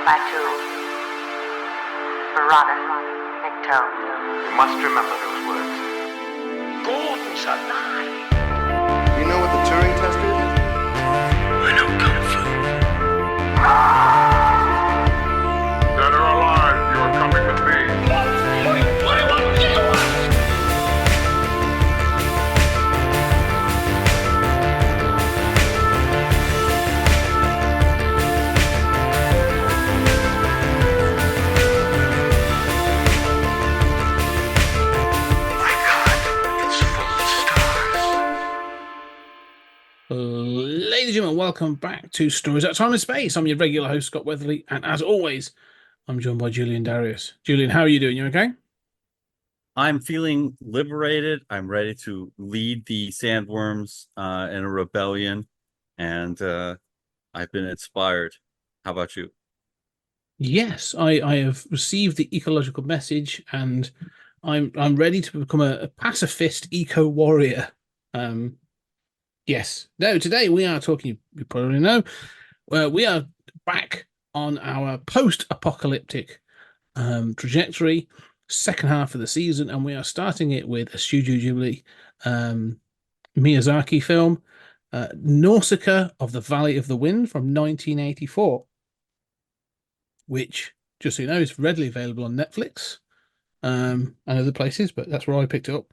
by two marauders, Nick-toed. You must remember those words. Gordon's alive. You know what the Turing test is? I know Kung Fu. Dead or alive, you are coming with me. Ladies and gentlemen, welcome back to Stories Out of Time and Space. I'm your regular host, Scott Weatherly, and as always, I'm joined by Julian Darius. Julian, how are you doing? You okay? I'm feeling liberated. I'm ready to lead the sandworms in a rebellion, and I've been inspired. How about you? Yes, I have received the ecological message, and I'm ready to become a pacifist eco warrior. Yes. No, today we are talking, you probably know, we are back on our post-apocalyptic trajectory, second half of the season, and we are starting it with a Studio Ghibli Miyazaki film, Nausicaa of the Valley of the Wind from 1984, which, just so you know, is readily available on Netflix and other places, but that's where I picked it up.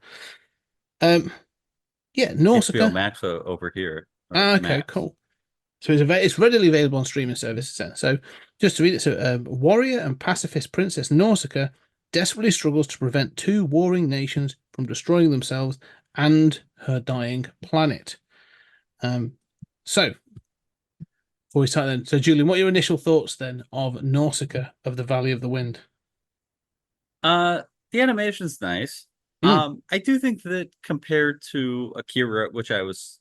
Yeah, Nausicaa. HBO Max over here. Okay, Max. cool. So it's readily available on streaming services. So just to read it, so warrior and pacifist princess Nausicaa desperately struggles to prevent two warring nations from destroying themselves and her dying planet. So before we start then, so Julian, what are your initial thoughts then of Nausicaa of the Valley of the Wind? The animation's nice. I do think that compared to Akira, which I was,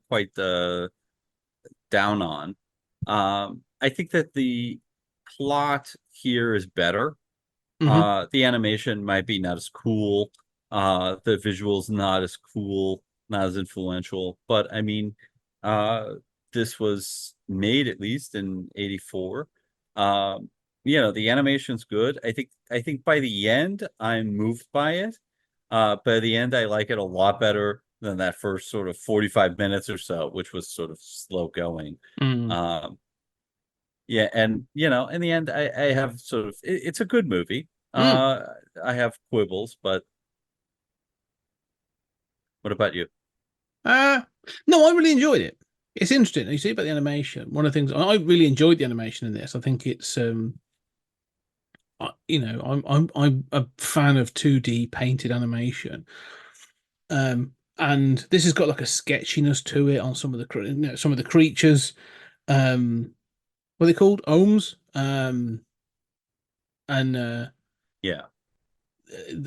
quite down on, I think that the plot here is better. The animation might be not as cool. The visuals not as cool, not as influential. But I mean, this was made at least in '84. The animation's good. I think by the end, I'm moved by it. By the end, I like it a lot better than that first sort of 45 minutes or so, which was sort of slow going. Yeah, and in the end, I have sort of it's a good movie. I have quibbles, what about you? No, I really enjoyed it. It's interesting. You see about the animation. One of the things I really enjoyed the animation in this. I think it's I'm a fan of 2D painted animation, and this has got like a sketchiness to it on some of the creatures. What are they called? Ohms. Yeah,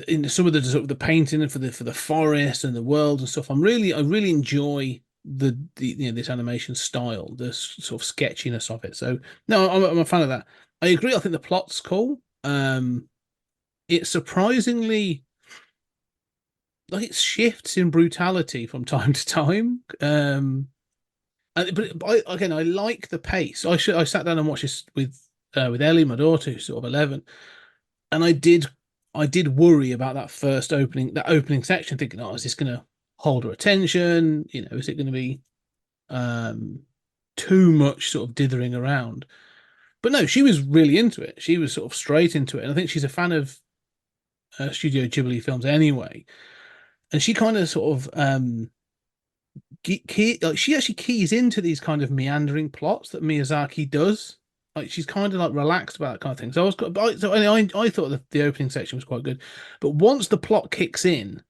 in some of the sort of the painting for the forest and the world and stuff. I really enjoy the this animation style, the sort of sketchiness of it. So no, I'm a fan of that. I agree. I think the plot's cool. It's surprisingly like it shifts in brutality from time to time. But I like the pace. I sat down and watched this with Ellie, my daughter, who's sort of 11, and I did worry about that opening section, thinking, oh, is this going to hold her attention? Is it going to be too much sort of dithering around? But no, she was really into it. She was sort of straight into it. And I think she's a fan of Studio Ghibli films anyway. And she kind of sort of she actually keys into these kind of meandering plots that Miyazaki does. Like she's kind of like relaxed about that kind of thing. So I thought that the opening section was quite good. But once the plot kicks in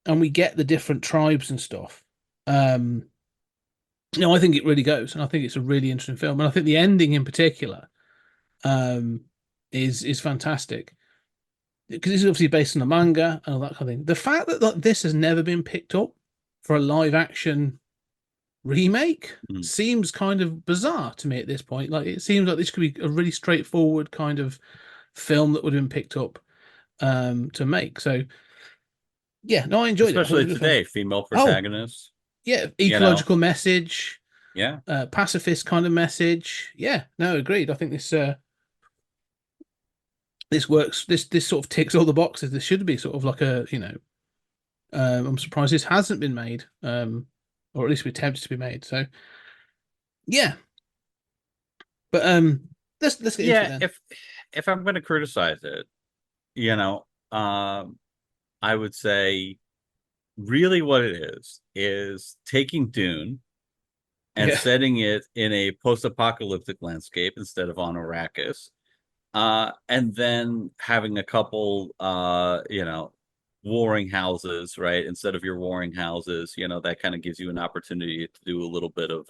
and we get the different tribes and stuff, I think it really goes, and I think it's a really interesting film, and I think the ending in particular is fantastic because it's obviously based on a manga and all that kind of thing. The fact that this has never been picked up for a live action remake seems kind of bizarre to me at this point. Like it seems like this could be a really straightforward kind of film that would have been picked up to make. So yeah, no, I enjoyed especially it. Today, female protagonists. Yeah, ecological message. Yeah. Pacifist kind of message. Yeah, no, agreed. I think this works. This sort of ticks all the boxes. This should be sort of like a, I'm surprised this hasn't been made, or at least be attempted to be made. So yeah, but let's get into it Yeah, then. if I'm going to criticize it, you know, I would say really what it is taking Dune and Yeah. setting it in a post-apocalyptic landscape instead of on Arrakis, and then having a couple, warring houses, right? Instead of your warring houses, that kind of gives you an opportunity to do a little bit of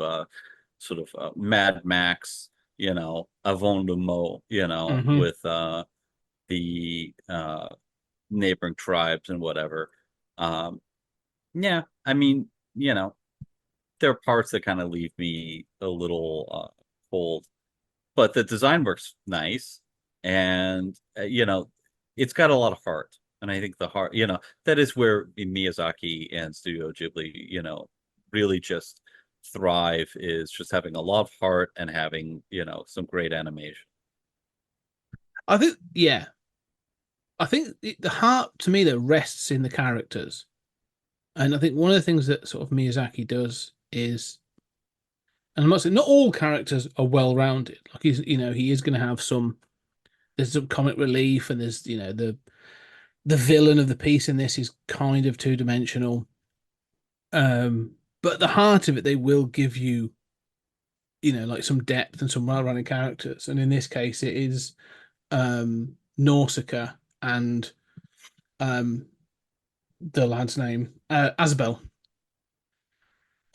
sort of Mad Max, avant the mot, Hmm. with the neighboring tribes and whatever. Um, yeah, I mean, there are parts that kind of leave me a little cold, but the design works nice, and it's got a lot of heart. And I think the heart, that is where Miyazaki and Studio Ghibli, really just thrive, is just having a lot of heart and having, some great animation. I think, yeah, I think the heart to me that rests in the characters, and I think one of the things that sort of Miyazaki does is, and I'm not saying not all characters are well rounded. Like he is going to have some. There's some comic relief, and there's the villain of the piece in this is kind of two dimensional. But the heart of it, they will give you, like some depth and some well-rounded characters. And in this case, it is Nausicaa and um the lad's name, Asbel,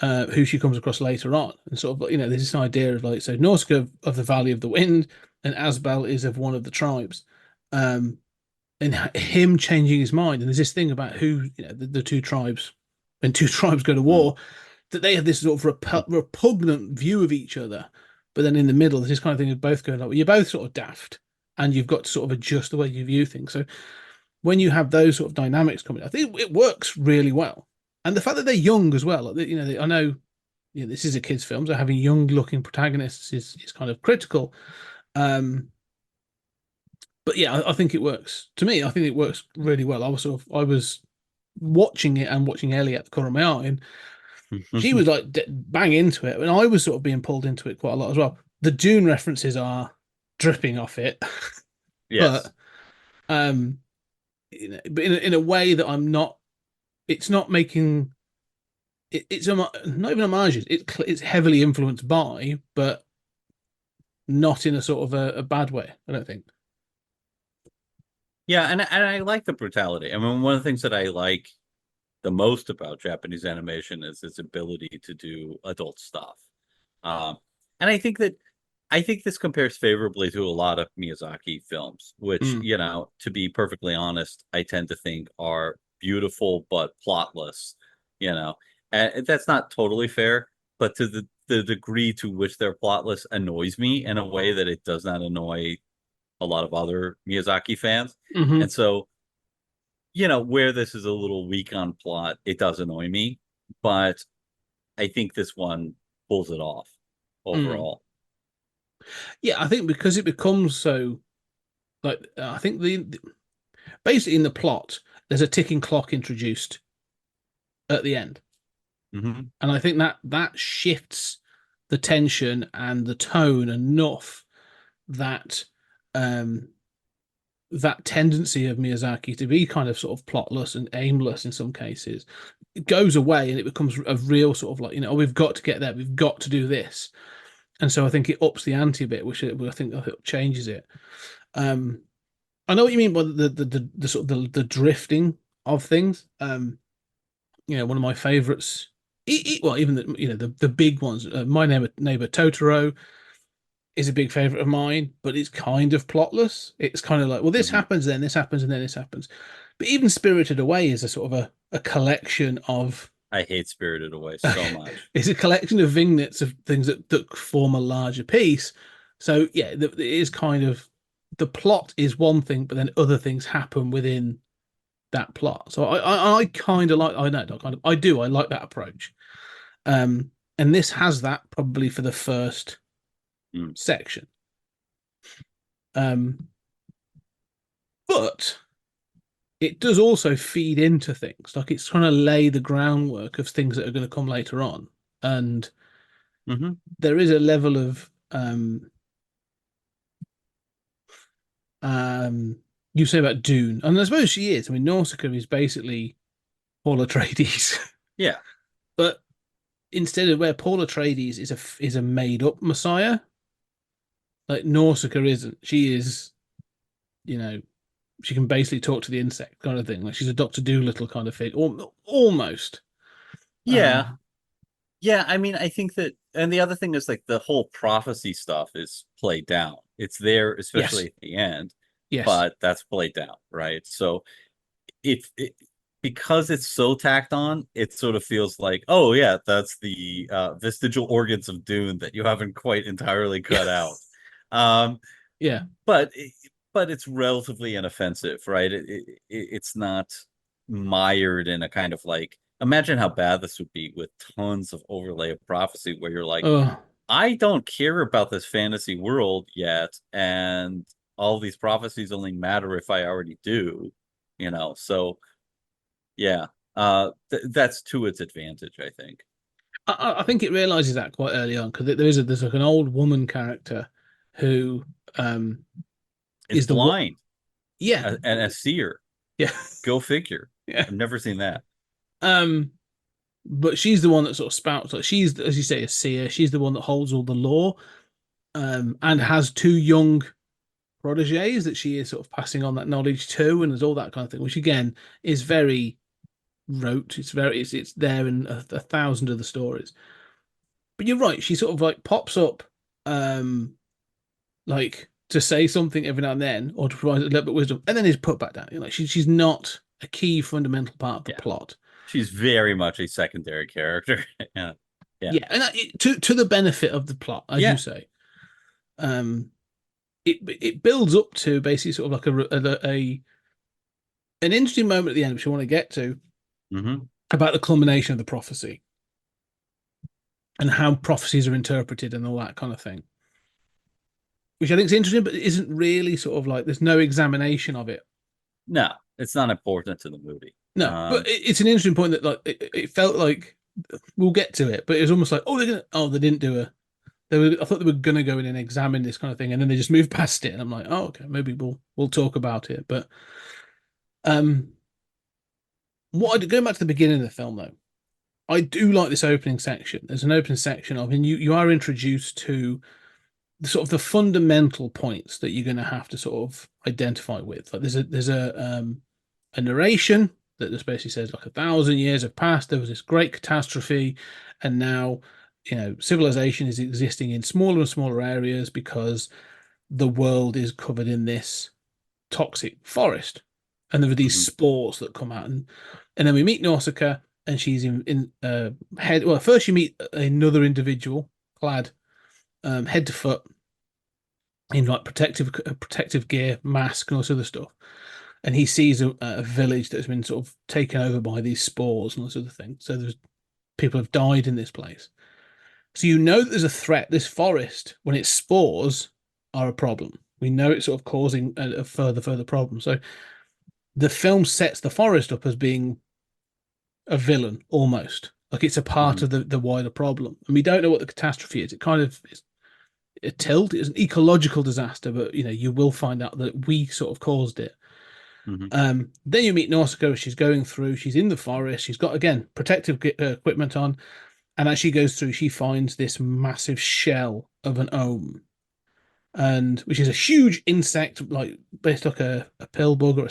who she comes across later on. And sort of, there's this idea of like, so Nausicaa of the Valley of the Wind, and Asbel is of one of the tribes. Um, and him changing his mind. And there's this thing about who, the two tribes, when two tribes go to Mm. war, that they have this sort of repugnant view of each other. But then in the middle, there's this kind of thing of both going like, well, you're both sort of daft, and you've got to sort of adjust the way you view things. So when you have those sort of dynamics coming, I think it works really well. And the fact that they're young as well, like, I know, this is a kids' film, so having young-looking protagonists is kind of critical. But yeah, I think it works. To me, I think it works really well. I was watching it and watching Ellie at the corner of my eye, and she was like bang into it, and I was sort of being pulled into it quite a lot as well. The Dune references are dripping off it, Yes. but but in a way that I'm not. It's not making it's not even homages. It's heavily influenced by, but not in a sort of a bad way. I don't think. Yeah, and I like the brutality. I mean, one of the things that I like the most about Japanese animation is its ability to do adult stuff. And I think this compares favorably to a lot of Miyazaki films, which, Mm. to be perfectly honest, I tend to think are beautiful but plotless, you know. And that's not totally fair, but to the degree to which they're plotless annoys me in a way that it does not annoy a lot of other Miyazaki fans. Hmm. And so, where this is a little weak on plot, it does annoy me, but I think this one pulls it off Mm. overall. Yeah, I think because it becomes so like I think basically in the plot there's a ticking clock introduced at the end, Hmm. and I think that shifts the tension and the tone enough that um that tendency of Miyazaki to be kind of sort of plotless and aimless in some cases, it goes away and it becomes a real sort of like, oh, we've got to get there, we've got to do this. And so I think it ups the ante a bit, which I think changes it. Um, I know what you mean by the sort of the drifting of things. One of my favorites, well, even the big ones. My neighbor Totoro is a big favorite of mine, but it's kind of plotless. It's kind of like, well, this Hmm. happens, then this happens, and then this happens. But even Spirited Away is a sort of a collection of I hate Spirited Away so much. it's a collection of vignettes of things that form a larger piece. So yeah, it is kind of the plot is one thing, but then other things happen within that plot. So I kind of like I know not kind of I do I like that approach. Um, And this has that probably for the first section. But it does also feed into things. Like it's trying to lay the groundwork of things that are going to come later on. And there is a level of you say about Dune, and I suppose she is. I mean, Nausicaa is basically Paul Atreides. Yeah. But instead of where Paul Atreides is a made up messiah, like Nausicaa isn't. She is, you know, she can basically talk to the insect kind of thing. Like she's a Doctor Dolittle kind of thing, almost. Yeah. Yeah, I mean, I think that, and the other thing is like the whole prophecy stuff is played down. It's there, especially Yes. at the end, Yes. but that's played down, right? So because it's so tacked on, it sort of feels like, oh yeah, that's the vestigial organs of Dune that you haven't quite entirely cut out. Yeah. But it's relatively inoffensive, right? It's not mired in a kind of like, imagine how bad this would be with tons of overlay of prophecy where you're like, I don't care about this fantasy world yet, and all these prophecies only matter if I already do, you know. So yeah, that's to its advantage, I think. I think it realizes that quite early on because there's like an old woman character who It's is the blind, yeah, and a seer. yeah, Go figure. yeah. I've never seen that. But she's the one that sort of spouts. Like she's, as you say, a seer. She's the one that holds all the law, and has two young proteges that she is sort of passing on that knowledge to, and there's all that kind of thing, which again is very rote. It's there in a thousand of the stories. But you're right. She sort of like pops up, like to say something every now and then, or to provide a little bit of wisdom, and then is put back down. You know, like she's not a key fundamental part of the plot. She's very much a secondary character. Yeah, and to the benefit of the plot, as you say. It builds up to basically sort of like an interesting moment at the end, which I want to get to, about the culmination of the prophecy and how prophecies are interpreted and all that kind of thing, which I think is interesting, but it isn't really sort of like there's no examination of it. No, it's not important to the movie. No, but it's an interesting point that like it felt like we'll get to it, but it was almost like they didn't do a. I thought they were gonna go in and examine this kind of thing, and then they just moved past it. And I'm like, oh, okay, maybe we'll talk about it. But going back to the beginning of the film though, I do like this opening section. There's an opening section of, and you are introduced to the sort of the fundamental points that you're going to have to sort of identify with. Like there's a narration that just basically says like 1,000 years have passed. There was this great catastrophe, and now civilization is existing in smaller and smaller areas because the world is covered in this toxic forest, and there are these spores that come out, and then we meet Nausicaa, and she's in head. Well, first you meet another individual clad head to foot in like protective gear, mask, and all this other stuff, and he sees a village that's been sort of taken over by these spores and all this other thing. So there's people have died in this place. So you know that there's a threat. This forest, when its spores are a problem, we know it's sort of causing a further problem. So the film sets the forest up as being a villain almost, like it's a part of the wider problem, and we don't know what the catastrophe is. It kind of is a tilt. It's an ecological disaster, but you will find out that we sort of caused it. Then you meet Nausicaa. She's going through. She's in the forest. She's got again protective equipment on. And as she goes through, she finds this massive shell of an ohm, and which is a huge insect, like based like a pill bug or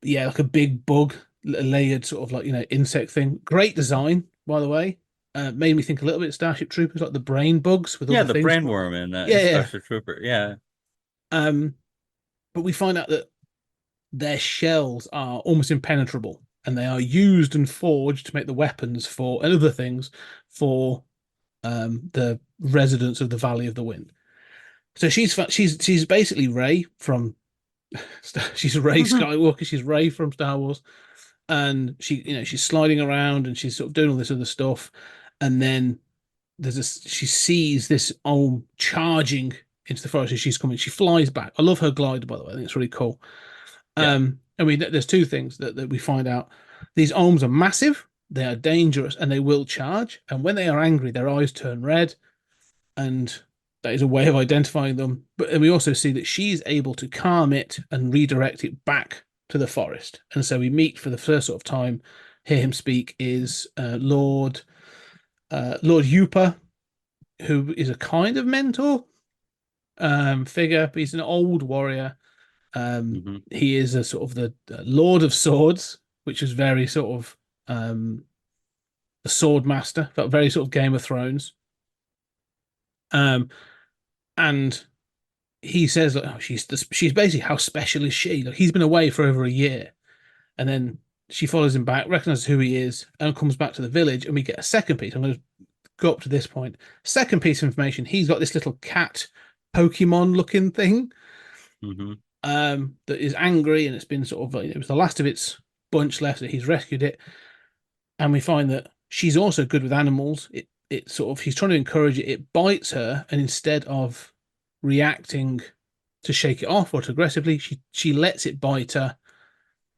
like a big bug, layered sort of like insect thing. Great design, by the way. Made me think a little bit of Starship Troopers, like the brain bugs with all the things. brain worm in Starship Trooper. Yeah. But we find out that their shells are almost impenetrable, and they are used and forged to make the weapons and other things for the residents of the Valley of the Wind. So she's basically Rey from she's Rey Skywalker. She's Rey from Star Wars, and she's sliding around and she's sort of doing all this other stuff, and then she sees this Olm charging into the forest as she's coming. She flies back. I love her glider, by the way. I think it's really cool. Yeah. I mean, there's two things that we find out. These Olms are massive, they are dangerous, and they will charge. And when they are angry, their eyes turn red, and that is a way of identifying them. But and we also see that she's able to calm it and redirect it back to the forest. And so we meet for the first sort of time, hear him speak is Lord Yupa, who is a kind of mentor figure, but he's an old warrior. He is a sort of the Lord of Swords, which is very sort of the sword master, felt very sort of Game of Thrones. And he says, like, oh, she's basically, how special is she? Like, he's been away for over a year, and then she follows him back, recognizes who he is, and comes back to the village, and we get a second piece. I'm going to go up to this point. Second piece of information: he's got this little cat Pokemon looking thing that is angry, and it's been sort of, it was the last of its bunch left, that he's rescued it, and we find that she's also good with animals. It sort of, he's trying to encourage it. It bites her, and instead of reacting to shake it off or to aggressively, she lets it bite her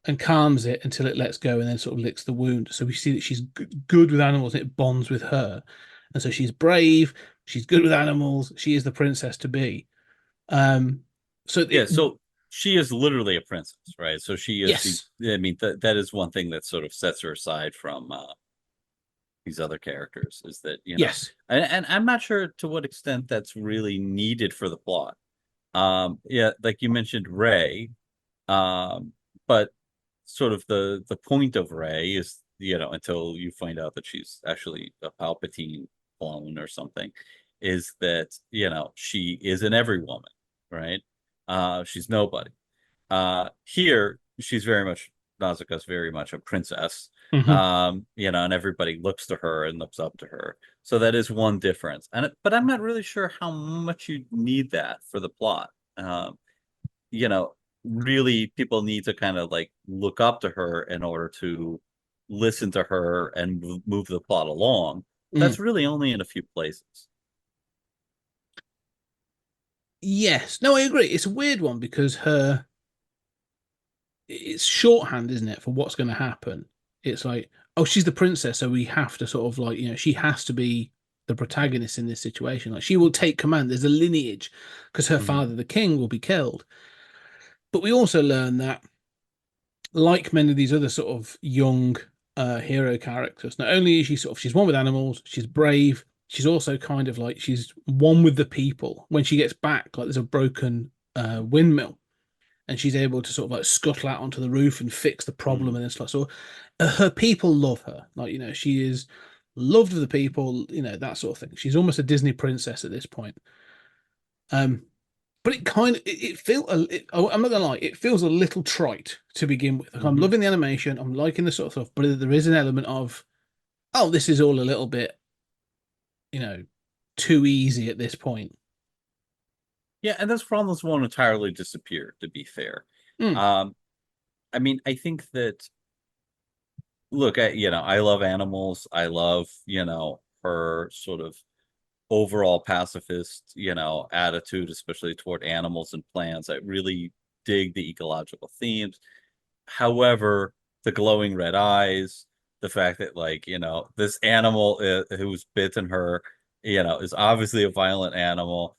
and calms it until it lets go, and then sort of licks the wound. So we see that she's good with animals, and it bonds with her, and so she's brave, she's good with animals, she is the princess to be. So she is literally a princess, right? So she is. Yes. I mean, that is one thing that sort of sets her aside from these other characters, is that, Yes. and I'm not sure to what extent that's really needed for the plot. Yeah, like you mentioned Rey, but sort of the point of Rey is, until you find out that she's actually a Palpatine clone or something, is that, she is an every woman, right? She's nobody. Here she's very much, Nausicaa's very much a princess. And everybody looks to her and looks up to her. So that is one difference. But I'm not really sure how much you need that for the plot. Really, people need to kind of like look up to her in order to listen to her and move the plot along. That's really only in a few places. Yes. No, I agree. It's a weird one because it's shorthand, isn't it, for what's going to happen? It's like, oh, she's the princess, so we have to sort of like, she has to be the protagonist in this situation. Like, she will take command. There's a lineage because her father, the king, will be killed. But we also learn that, like many of these other sort of young hero characters, not only is she's one with animals, she's brave, she's also kind of like, she's one with the people. When she gets back, like, there's a broken windmill, and she's able to sort of like scuttle out onto the roof and fix the problem and stuff. So her people love her. Like, she is loved of the people, that sort of thing. She's almost a Disney princess at this point. But it kind of, it feels, I'm not gonna lie, it feels a little trite to begin with. Like, I'm loving the animation, I'm liking the sort of stuff, but there is an element of, oh, this is all a little bit, too easy at this point. Yeah, and those problems won't entirely disappear, to be fair. I mean, I think that, look, I love animals. I love, her sort of overall pacifist, attitude, especially toward animals and plants. I really dig the ecological themes. However, the glowing red eyes, the fact that, like, this animal who's bitten her, is obviously a violent animal.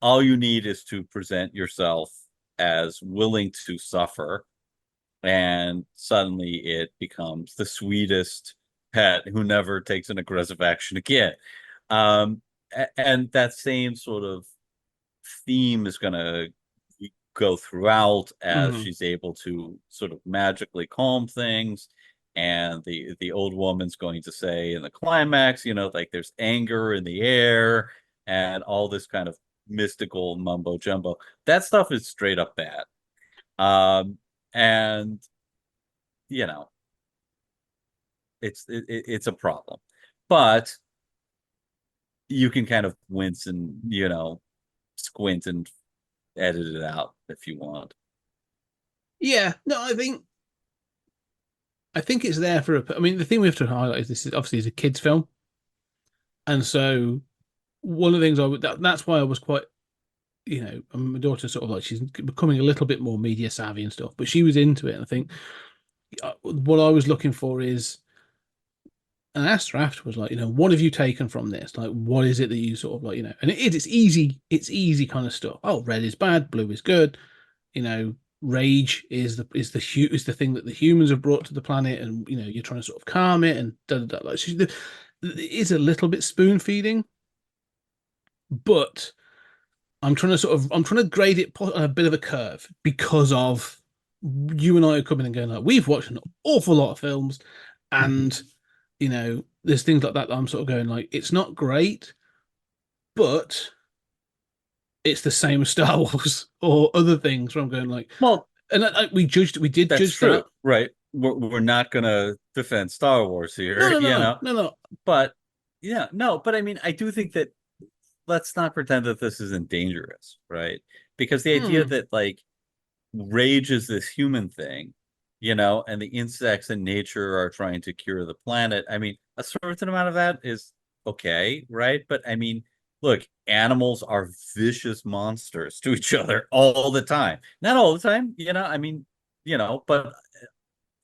All you need is to present yourself as willing to suffer, and suddenly it becomes the sweetest pet who never takes an aggressive action again. And that same sort of theme is going to go throughout as she's able to sort of magically calm things. And the old woman's going to say in the climax, like, there's anger in the air and all this kind of mystical mumbo jumbo. That stuff is straight up bad. And it's a problem, but you can kind of wince and squint and edit it out if you want. Yeah, no, I think I think it's there for a. I mean, the thing we have to highlight is this is obviously is a kids' film, and so one of the things that's why I was quite, my daughter sort of like she's becoming a little bit more media savvy and stuff, but she was into it, and I think what I was looking for is, and I asked her afterwards, like, what have you taken from this? Like, what is it that you sort of like, and it's easy kind of stuff. Oh, red is bad, blue is good, rage is the thing that the humans have brought to the planet, and you're trying to sort of calm it and da da da. Like, it is a little bit spoon feeding, but I'm trying to grade it on a bit of a curve because of you and I are coming and going like we've watched an awful lot of films, and there's things like that I'm sort of going like it's not great, but it's the same as Star Wars or other things where I'm going like, Well, and we did that's judge true, that. right? We're not gonna defend Star Wars here, No. But yeah, no, but I mean, I do think that let's not pretend that this isn't dangerous, right? Because the idea that like rage is this human thing, and the insects in nature are trying to cure the planet. I mean, a certain amount of that is okay, right? But I mean, look, animals are vicious monsters to each other all the time. Not all the time, I mean, but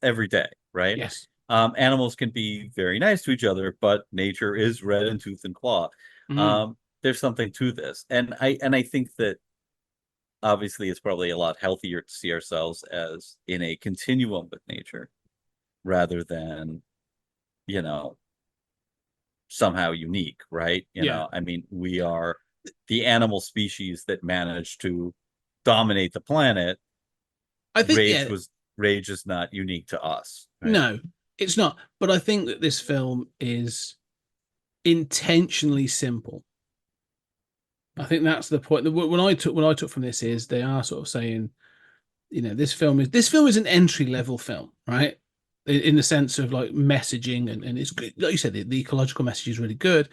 every day, right? Yes. Animals can be very nice to each other, but nature is red in tooth and claw. There's something to this, and I think that obviously it's probably a lot healthier to see ourselves as in a continuum with nature rather than somehow unique, right? Yeah. I mean, we are the animal species that managed to dominate the planet. I think yeah. Rage is not unique to us, right? No, it's not. But I think that this film is intentionally simple. I think that's the point. When I took from this is they are sort of saying, this film is an entry level film, right? In the sense of like messaging and it's good. Like you said, the ecological message is really good.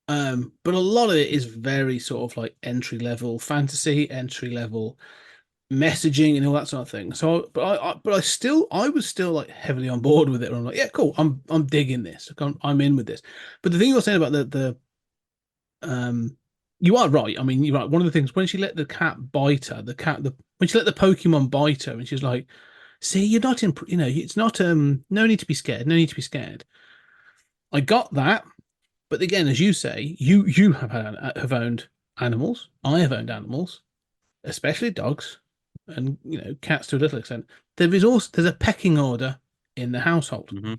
But a lot of it is very sort of like entry level fantasy, entry level messaging, and all that sort of thing. So, I was still like heavily on board with it. I'm like, yeah, cool. I'm digging this. I'm in with this. But the thing you were saying about you are right. I mean, you're right. One of the things when she let the cat bite her, when she let the Pokemon bite her, and she's like, "See, you're not in. It's not. No need to be scared. No need to be scared." I got that, but again, as you say, you have owned animals. I have owned animals, especially dogs, and cats to a little extent. There's a pecking order in the household, Mm-hmm.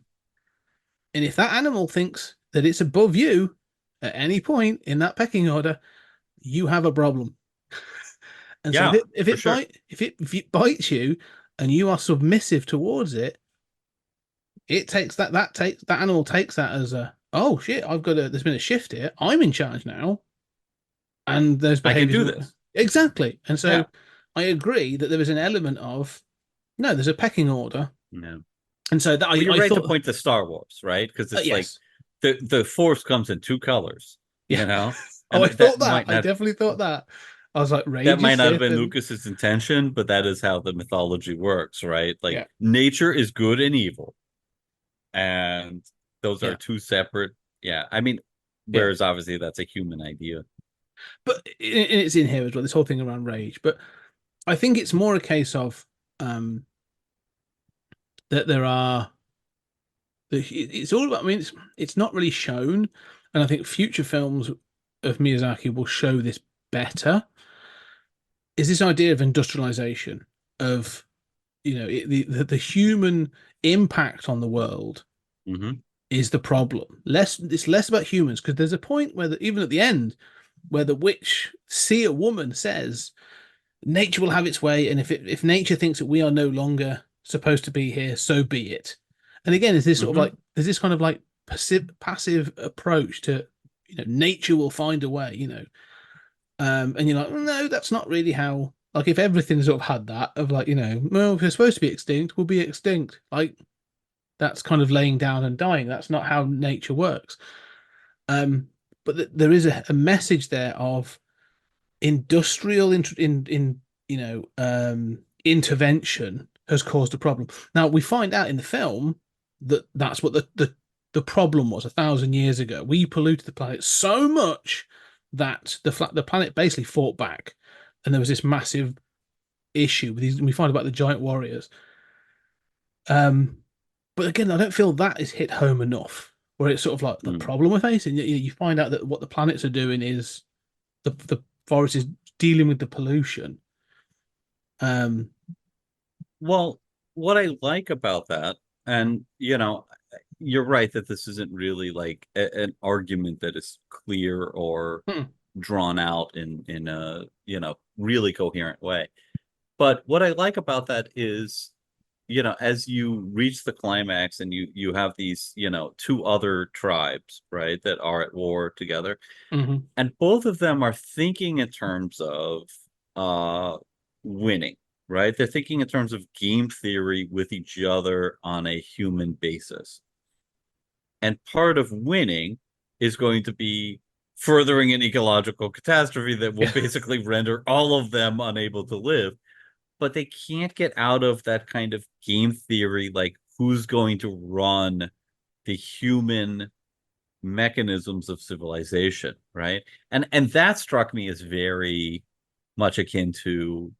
and if that animal thinks that it's above you at any point in that pecking order, you have a problem. And so Yeah, if it bites you and you are submissive towards it, that animal takes that as a, oh shit, there's been a shift here. I'm in charge now. And those I can behaviors do this. Exactly. And so Yeah. I agree that there is an element of no, there's a pecking order. Yeah. And so that You're I right thought to point to Star Wars, right? Because it's like yes. the Force comes in two colors, Yeah. Oh, and I thought that. might I not definitely thought that. I was like, that rage might is not have Sith been and Lucas's intention, but that is how the mythology works, right? Like yeah, nature is good and evil, and those are yeah, two separate. Yeah, I mean, yeah. whereas obviously that's a human idea. But it's in here as well, this whole thing around rage. But I think it's more a case of that there are it's all about. I mean, it's not really shown, and I think future films of Miyazaki will show this better. Is this idea of industrialization of the human impact on the world Mm-hmm. is the problem. It's less about humans because there's a point where even at the end where the witch see a woman says nature will have its way, and if nature thinks that we are no longer supposed to be here, so be it. And again, is this sort of Mm-hmm. like there's this kind of like passive approach to nature will find a way, and you're like, no, that's not really how. Like if everything sort of had that of like well, if we're supposed to be extinct, we'll be extinct. Like that's kind of laying down and dying. That's not how nature works. Um, but there is a message there of industrial intervention has caused a problem. Now we find out in the film that that's what the problem was 1,000 years ago. We polluted the planet so much that the planet basically fought back, and there was this massive issue with these. We find about the giant warriors. But again, I don't feel that is hit home enough. Where it's sort of like the problem we're facing. You find out that what the planets are doing is the forest is dealing with the pollution. Well, what I like about that, and you're right that this isn't really like an argument that is clear or drawn out in a really coherent way. But what I like about that is, as you reach the climax and you have these, two other tribes, right, that are at war together, and both of them are thinking in terms of winning, right? They're thinking in terms of game theory with each other on a human basis. And part of winning is going to be furthering an ecological catastrophe that will basically render all of them unable to live. But they can't get out of that kind of game theory, like who's going to run the human mechanisms of civilization, right? And that struck me as very much akin to,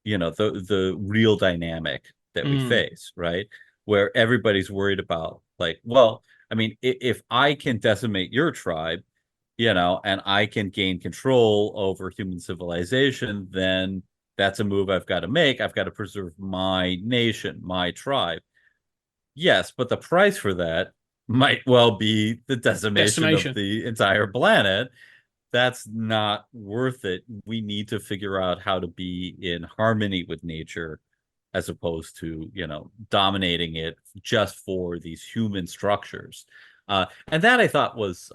the real dynamic that we face, right? Where everybody's worried about, like, well, I mean, if I can decimate your tribe, and I can gain control over human civilization, then that's a move I've got to make. I've got to preserve my nation, my tribe. Yes, but the price for that might well be the decimation of the entire planet. That's not worth it. We need to figure out how to be in harmony with nature as opposed to, dominating it just for these human structures. And that I thought was,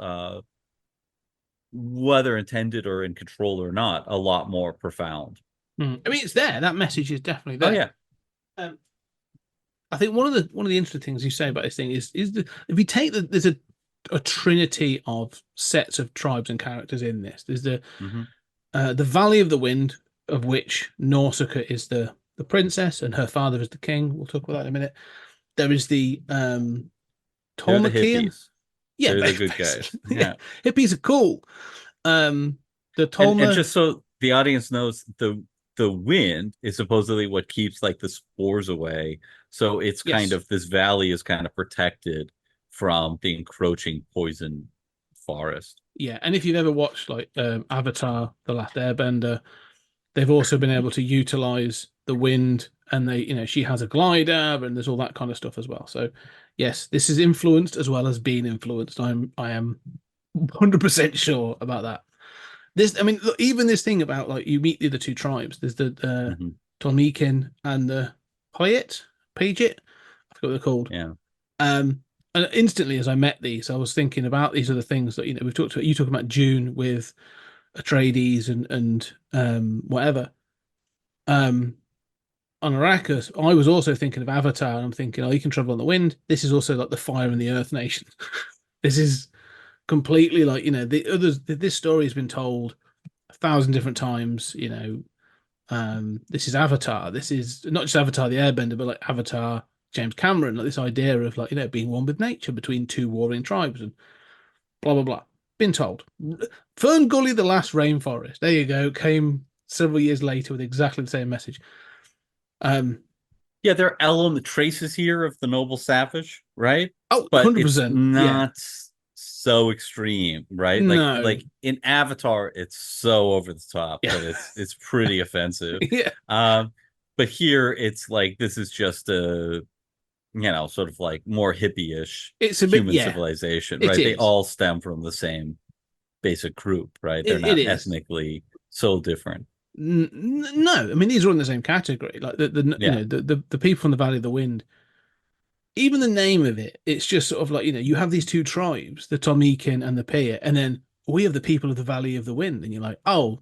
whether intended or in control or not, a lot more profound. I mean, it's there. That message is definitely there. Oh yeah. I think one of the interesting things you say about this thing is if you take there's a trinity of sets of tribes and characters in this. There's the Valley of the Wind, of which Nausicaa is the princess and her father is the king. We'll talk about that in a minute. There is the Tolmachean. Yeah, they're the good guys. Yeah, hippies are cool. The Tolma, and just so the audience knows, the wind is supposedly what keeps like the spores away. So it's kind of, this valley is kind of protected from the encroaching poison forest. Yeah, and if you've ever watched like Avatar: The Last Airbender, they've also been able to utilize the wind, and they, she has a glider, and there's all that kind of stuff as well. So yes, this is influenced as well as being influenced. I am 100% sure about that. I mean, look, even this thing about like you meet the other two tribes. There's the Tolmekin and the Payet, I forget what they're called. Yeah. And instantly, as I met these, I was thinking about these other things that we've talked about. You talking about June with Atreides and whatever. On Arrakis, I was also thinking of Avatar, and I'm thinking, oh, you can travel on the wind. This is also like the fire and the earth nation. This is completely like, this story has been told 1,000 different times. This is Avatar. This is not just Avatar the Airbender, but like Avatar James Cameron, like this idea of like, being one with nature between two warring tribes and blah blah blah. Been told. Fern Gully, the Last Rainforest. There you go. Came several years later with exactly the same message. Yeah, there are traces here of the noble savage, right? Oh, but 100%. It's not so extreme, right? No. Like in Avatar, it's so over the top that it's pretty offensive. Yeah. But here it's like, this is just a sort of like more hippie-ish human civilization, right? They all stem from the same basic group, right? They're not ethnically so different. No, I mean, these are in the same category. Like the people from the Valley of the Wind. Even the name of it, it's just sort of like, you have these two tribes, the Tolmekin and the Payet, and then we have the people of the Valley of the Wind, and you're like, oh,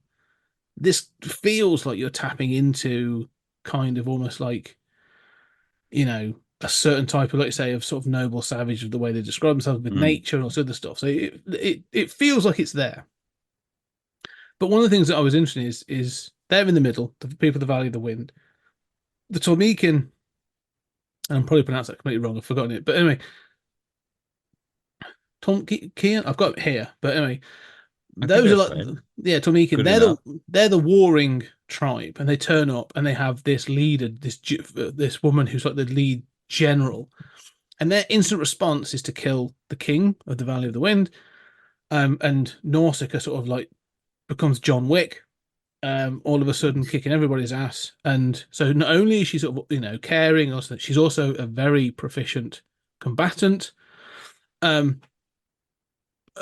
this feels like you're tapping into kind of almost like, a certain type of, like say, of sort of noble savage of the way they describe themselves with nature and all this other stuff. So it feels like it's there. But one of the things that I was interested in is they're in the middle, the people of the Valley of the Wind. The Tolmekin And I'm probably pronounced that completely wrong. I've forgotten it. But anyway, Tom Kian, I've got it here. But anyway, I think those are that's like, right. yeah, Tomican. Good enough. They're the warring tribe, and they turn up and they have this leader, this woman who's like the lead general, and their instant response is to kill the king of the Valley of the Wind. And Nausicaa sort of like becomes John Wick, all of a sudden kicking everybody's ass. And so not only is she sort of, caring, also she's also a very proficient combatant. Um,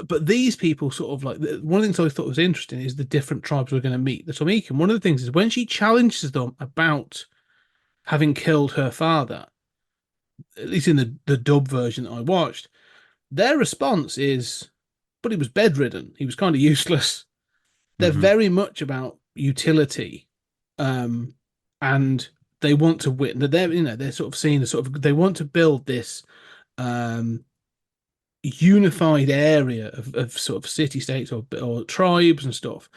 but these people sort of like one of the things I thought was interesting is the different tribes we're going to meet. The Tomican, one of the things is when she challenges them about having killed her father, at least in the dub version that I watched, their response is, but he was bedridden. He was kind of useless. They're Hmm. very much about utility, and they want to win. They're sort of seen as sort of they want to build this um, unified area of sort of city states or tribes and stuff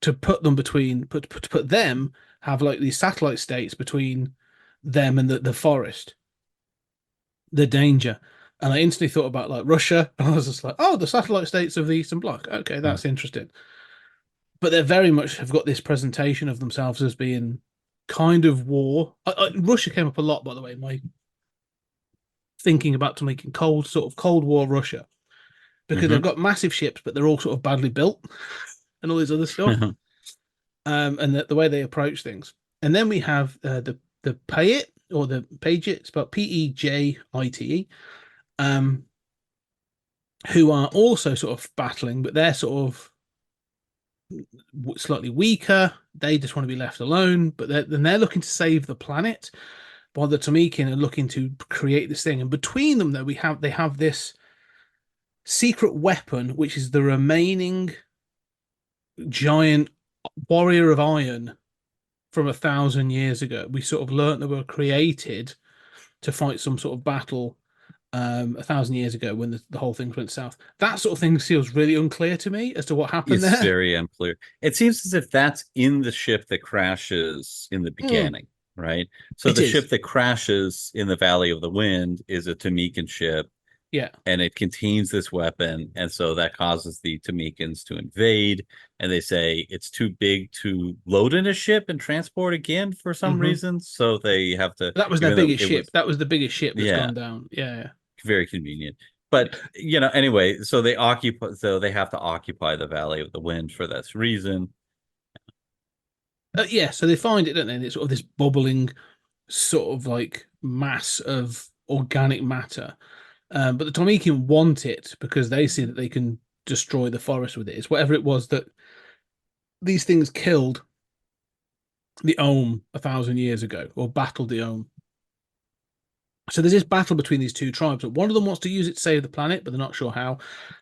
to put them between put them have like these satellite states between them and the forest, the danger. And I instantly thought about like Russia, and I was just like, oh, the satellite states of the Eastern Bloc. Okay, that's interesting. But they very much have got this presentation of themselves as being kind of war. Russia came up a lot, by the way. My thinking about to making Cold War Russia because they've Hmm. got massive ships, but they're all sort of badly built and all this other stuff. And the way they approach things. And then we have the Payit or the Pageit, it's about Pejite, who are also sort of battling, but they're sort of slightly weaker. They just want to be left alone, but they're looking to save the planet, while the Tomikin are looking to create this thing. And between them, though, they have this secret weapon, which is the remaining giant warrior of iron from 1,000 years ago. We sort of learnt that were created to fight some sort of battle 1,000 years ago when the whole thing went south. That sort of thing feels really unclear to me as to what happened It's there. very unclear. It seems as if that's in the ship that crashes in the Mm, beginning, right? So it the is. ship that crashes in the Valley of the Wind is a Tamican ship, Yeah. and it contains this weapon, and so that causes the Tamikans to invade, and they say it's too big to load in a ship and transport again for some Hmm. reason, so they have to, That was their even though biggest it ship. was, That was the biggest ship that's yeah, gone down. Yeah. very convenient. But anyway, so they have to occupy the Valley of the Wind for this reason. Yeah. So they find it, don't they? And it's sort of this bubbling sort of like mass of organic matter. But the Tomikin want it because they see that they can destroy the forest with it. It's whatever it was that these things killed the Ohm 1,000 years ago or battled the Ohm. So there's this battle between these two tribes. One of them wants to use it to save the planet, but they're not sure how.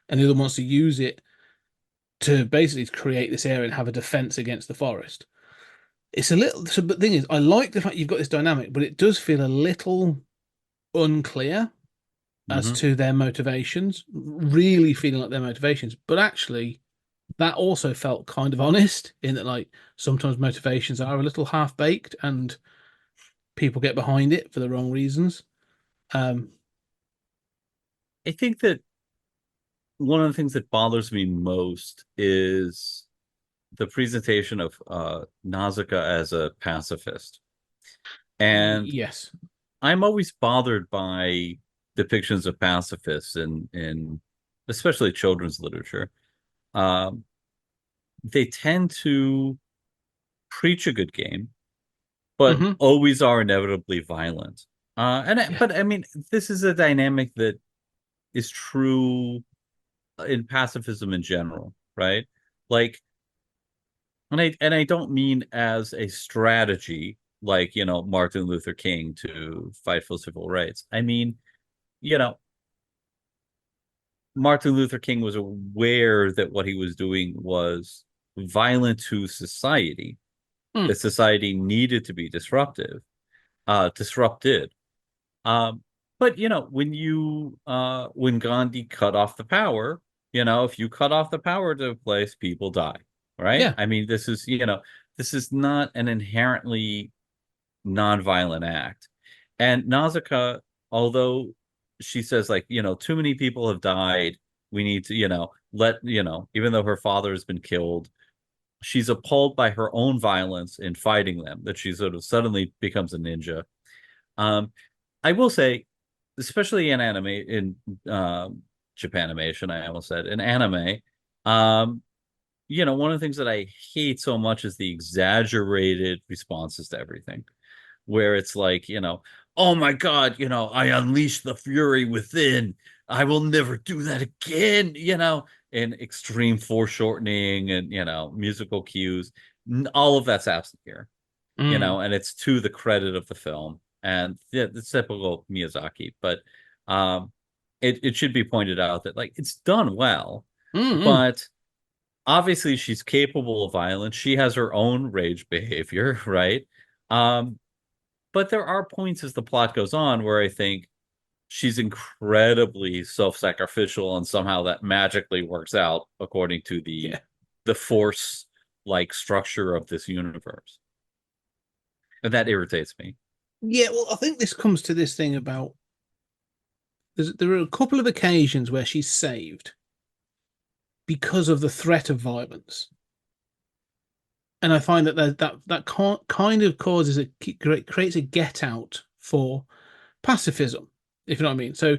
And the other wants to use it to basically create this area and have a defense against the forest. It's a little, so, but the thing is, I like the fact you've got this dynamic, but it does feel a little unclear as Hmm. to their motivations, really feeling like their motivations. But actually, that also felt kind of honest in that, like, sometimes motivations are a little half baked and people get behind it for the wrong reasons. Um, I think that one of the things that bothers me most is the presentation of Nausicaa as a pacifist. And yes. I'm always bothered by depictions of pacifists in especially children's literature. Um, they tend to preach a good game, but Hmm. always are inevitably violent. Yeah. But I mean, this is a dynamic that is true in pacifism in general, right? Like, and I don't mean as a strategy, like Martin Luther King to fight for civil rights. I mean, you know, Martin Luther King was aware that what he was doing was violent to society, Mm. that society needed to be disrupted. Um, but when Gandhi cut off the power, if you cut off the power to a place, people die, right? Yeah. I mean, this is not an inherently nonviolent act. And Nausicaa, although she says, like, too many people have died, we need to, even though her father has been killed, she's appalled by her own violence in fighting them, that she sort of suddenly becomes a ninja. I will say, especially in anime, in Japanimation, I almost said, in anime, one of the things that I hate so much is the exaggerated responses to everything, where it's like, oh my God, I unleashed the fury within. I will never do that again, and extreme foreshortening and, musical cues. All of that's absent here, and it's to the credit of the film. And yeah, it's typical Miyazaki, but it should be pointed out that, like, it's done well, but obviously she's capable of violence. She has her own rage behavior, right? But there are points as the plot goes on where I think she's incredibly self-sacrificial, and somehow that magically works out according to the force like structure of this universe. And that irritates me. Yeah, well, I think this comes to this thing about there are a couple of occasions where she's saved because of the threat of violence. And I find that kind of creates a get out for pacifism, if you know what I mean. So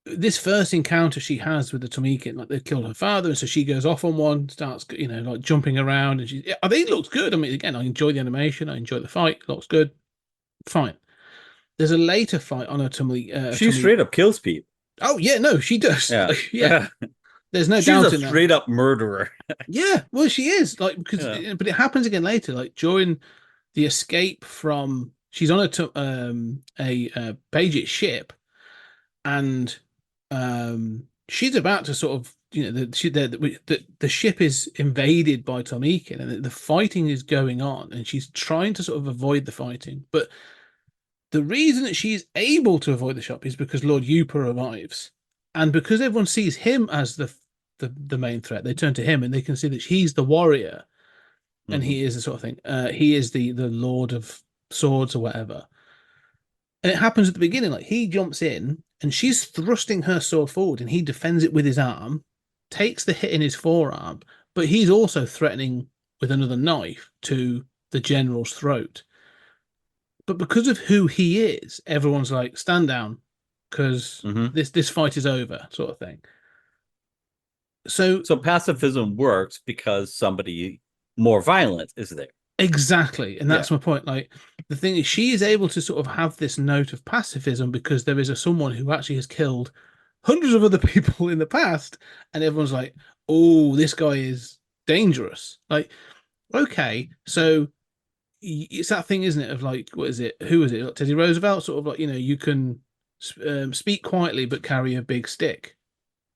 this first encounter she has with the Tomikin, like they've killed her father, and so she goes off on one, starts like jumping around, and I think it looks good. I mean, again, I enjoy the animation, I enjoy the fight, it looks good, fine. There's a later fight on a Tomikin. She straight up kills people. Oh yeah, no, she does. Yeah, yeah. There's no She's doubt a in that. straight up murderer. Yeah, well, she is, like, because but it happens again later, like during the escape from. She's on a Paget ship, and she's about to sort of, the ship is invaded by Tomikin, and the fighting is going on, and she's trying to sort of avoid the fighting. But the reason that she's able to avoid the shop is because Lord Yupa arrives, and because everyone sees him as the main threat, they turn to him, and they can see that he's the warrior, and he is the sort of thing. He is the Lord of Swords or whatever. And it happens at the beginning, like he jumps in and she's thrusting her sword forward, and he defends it with his arm, takes the hit in his forearm, but he's also threatening with another knife to the general's throat. But because of who he is, everyone's like, stand down, because this fight is over, sort of thing. So pacifism works because somebody more violent is there. Exactly. And that's my point. Like, the thing is, she is able to sort of have this note of pacifism because there is someone who actually has killed hundreds of other people in the past, and everyone's like, oh, this guy is dangerous. Like, okay, so it's that thing, isn't it, of like, what is it? Who is it? Like Teddy Roosevelt, sort of like, you can speak quietly but carry a big stick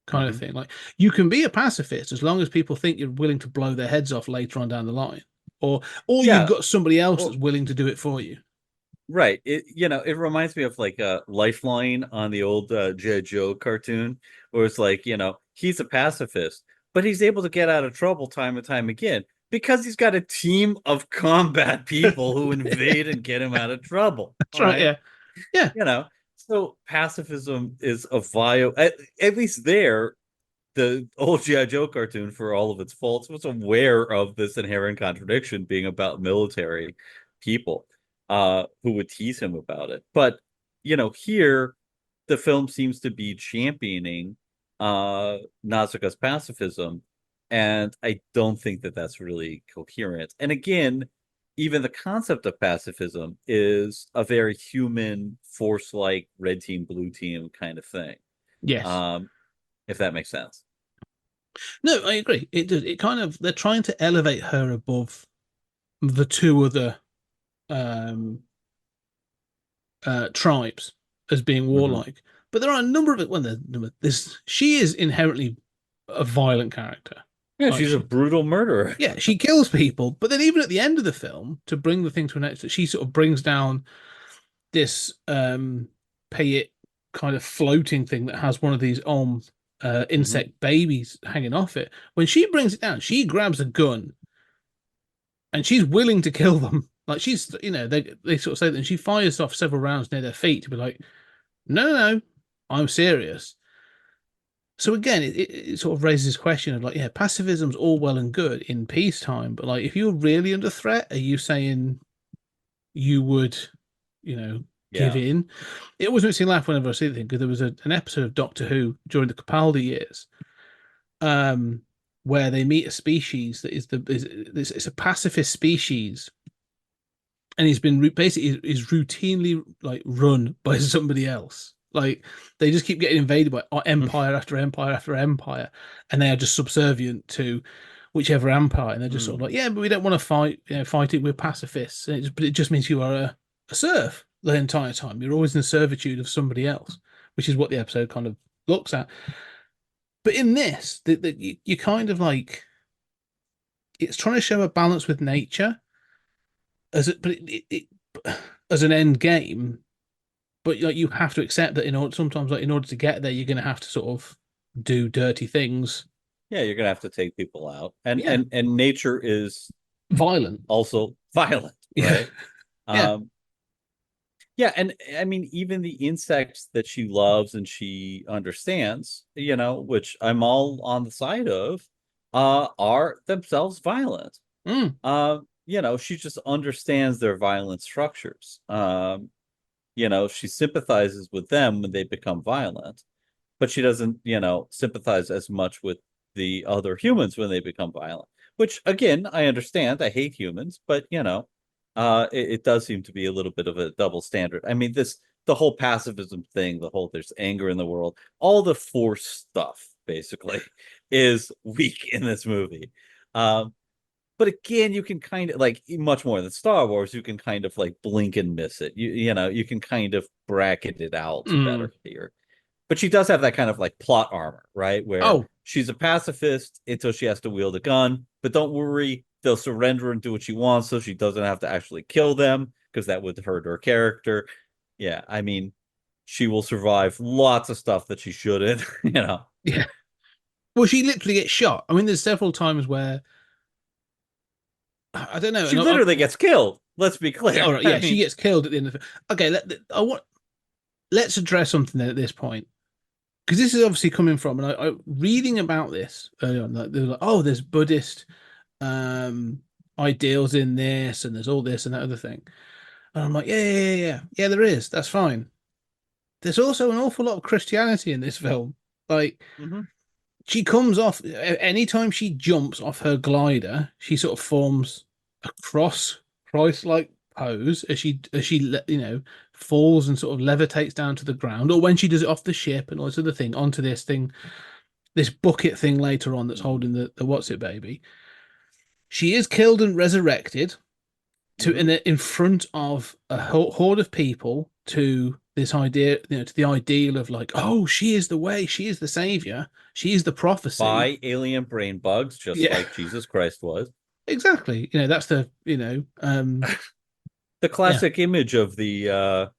kind of thing. Like, you can be a pacifist as long as people think you're willing to blow their heads off later on down the line. Or you've got somebody else that's willing to do it for you. Right. It reminds me of like a Lifeline on the old G.I. Joe cartoon, where it's like, he's a pacifist, but he's able to get out of trouble time and time again because he's got a team of combat people who invade and get him out of trouble. That's right. Yeah. So pacifism is a at least there. The old G.I. Joe cartoon, for all of its faults, was aware of this inherent contradiction being about military people who would tease him about it. But, here, the film seems to be championing Nausicaa's pacifism, and I don't think that that's really coherent. And again, even the concept of pacifism is a very human, force-like red team, blue team kind of thing. Yes. If that makes sense. No, I agree. It does. It kind of, they're trying to elevate her above the two other tribes as being warlike. But there are a number of it when she is inherently a violent character. Yeah, she's a brutal murderer. Yeah, she kills people. But then even at the end of the film, to bring the thing to an end, she sort of brings down this pay it kind of floating thing that has one of these insect babies hanging off it. When she brings it down, she grabs a gun and she's willing to kill them. Like she's, they sort of say that, and she fires off several rounds near their feet to be like, no, no, no, I'm serious. So again, it sort of raises this question of like, yeah, pacifism's all well and good in peacetime, but like, if you're really under threat, are you saying you would, give Yeah. in? It always makes me laugh whenever I see the thing, because there was an episode of Doctor Who during the Capaldi years, um, where they meet a species that it's a pacifist species, and he's been basically is routinely like run by somebody else. Like they just keep getting invaded by empire after empire after empire, and they are just subservient to whichever empire. And they're just sort of like, yeah, but we don't want to fight. Fighting, we're pacifists. But it just means you are a serf the entire time. You're always in servitude of somebody else, which is what the episode kind of looks at. But in this, you kind of like, it's trying to show a balance with nature as an end game, but like you have to accept that sometimes like in order to get there, you're going to have to sort of do dirty things. Yeah, you're gonna have to take people out, and Yeah. and nature is Violent. also violent, Yeah. right? Yeah. Yeah, and I mean, even the insects that she loves and she understands, which I'm all on the side of, are themselves violent. Mm. She just understands their violent structures. She sympathizes with them when they become violent, but she doesn't, sympathize as much with the other humans when they become violent. Which again, I understand. I hate humans, but it does seem to be a little bit of a double standard. I mean, the whole pacifism thing, the whole there's anger in the world, all the force stuff basically is weak in this movie. But again, you can kind of like much more than Star Wars, you can kind of like blink and miss it. You can kind of bracket it out better here. But she does have that kind of like plot armor, right? Where she's a pacifist until she has to wield a gun. But don't worry, they'll surrender and do what she wants, so she doesn't have to actually kill them, because that would hurt her character. Yeah, I mean, she will survive lots of stuff that she shouldn't, Yeah. Well, she literally gets shot. I mean, there's several times where I don't know. She literally gets killed. Let's be clear. All right, yeah, she gets killed at the end of it. Okay, let's address something then at this point, because this is obviously coming from, and I reading about this earlier on, like, they were like, oh, there's Buddhist ideals in this, and there's all this and that other thing, and I'm like, yeah, there is. That's fine. There's also an awful lot of Christianity in this film. Like, she comes off anytime she jumps off her glider, she sort of forms a cross Christ-like pose as she falls and sort of levitates down to the ground, or when she does it off the ship and all this other thing onto this thing, this bucket thing later on that's holding the what's it baby. She is killed and resurrected in front of a horde of people, to this idea, to the ideal of like, oh, she is the way, she is the savior, she is the prophecy by alien brain bugs, just like Jesus Christ was. Exactly. That's the the classic image of the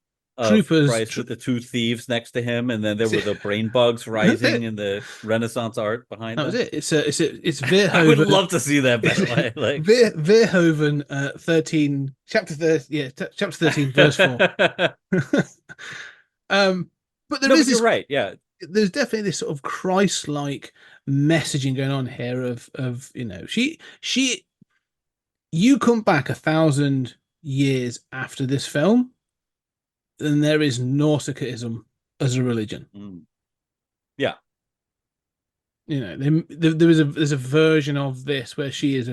troopers, Christ with the two thieves next to him, and then there were the brain bugs rising in the Renaissance art behind that them. was it. It's Verhoeven. I would love to see that, by the way. Like Verhoeven 13 chapter 30, chapter 13 verse 4. But there is this, you're right, yeah. There's definitely this sort of Christ-like messaging going on here of she you come back 1,000 years after this film, then there is Nausicaism as a religion. Yeah. There's a version of this where she is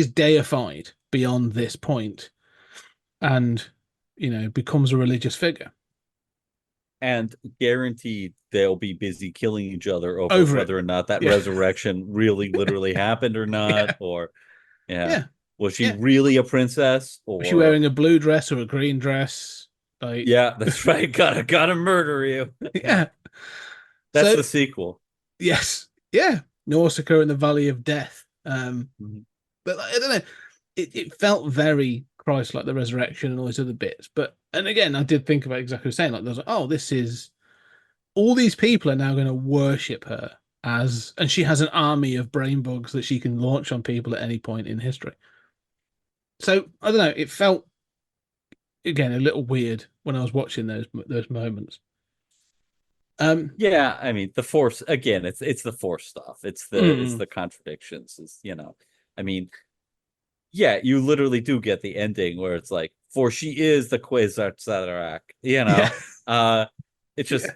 deified beyond this point, and becomes a religious figure. And guaranteed they'll be busy killing each other over whether or not that resurrection really literally happened or not. Or was she really a princess, or was she wearing a blue dress or a green dress? Like, yeah, that's right. Gotta murder you. Yeah. That's the sequel. Yes. Yeah. Nausicaa in the Valley of Death. But I don't know. It felt very Christ, like the resurrection and all these other bits. And again, I did think about exactly what you're saying. Like, there's like, oh, this is, all these people are now going to worship her and she has an army of brain bugs that she can launch on people at any point in history. So I don't know. It felt again a little weird when I was watching those moments. Yeah, I mean the force again, it's the force stuff. It's Mm, the contradictions. Is I mean, yeah, you literally do get the ending where it's like, for she is the Quasar, yeah, Uh it yeah. just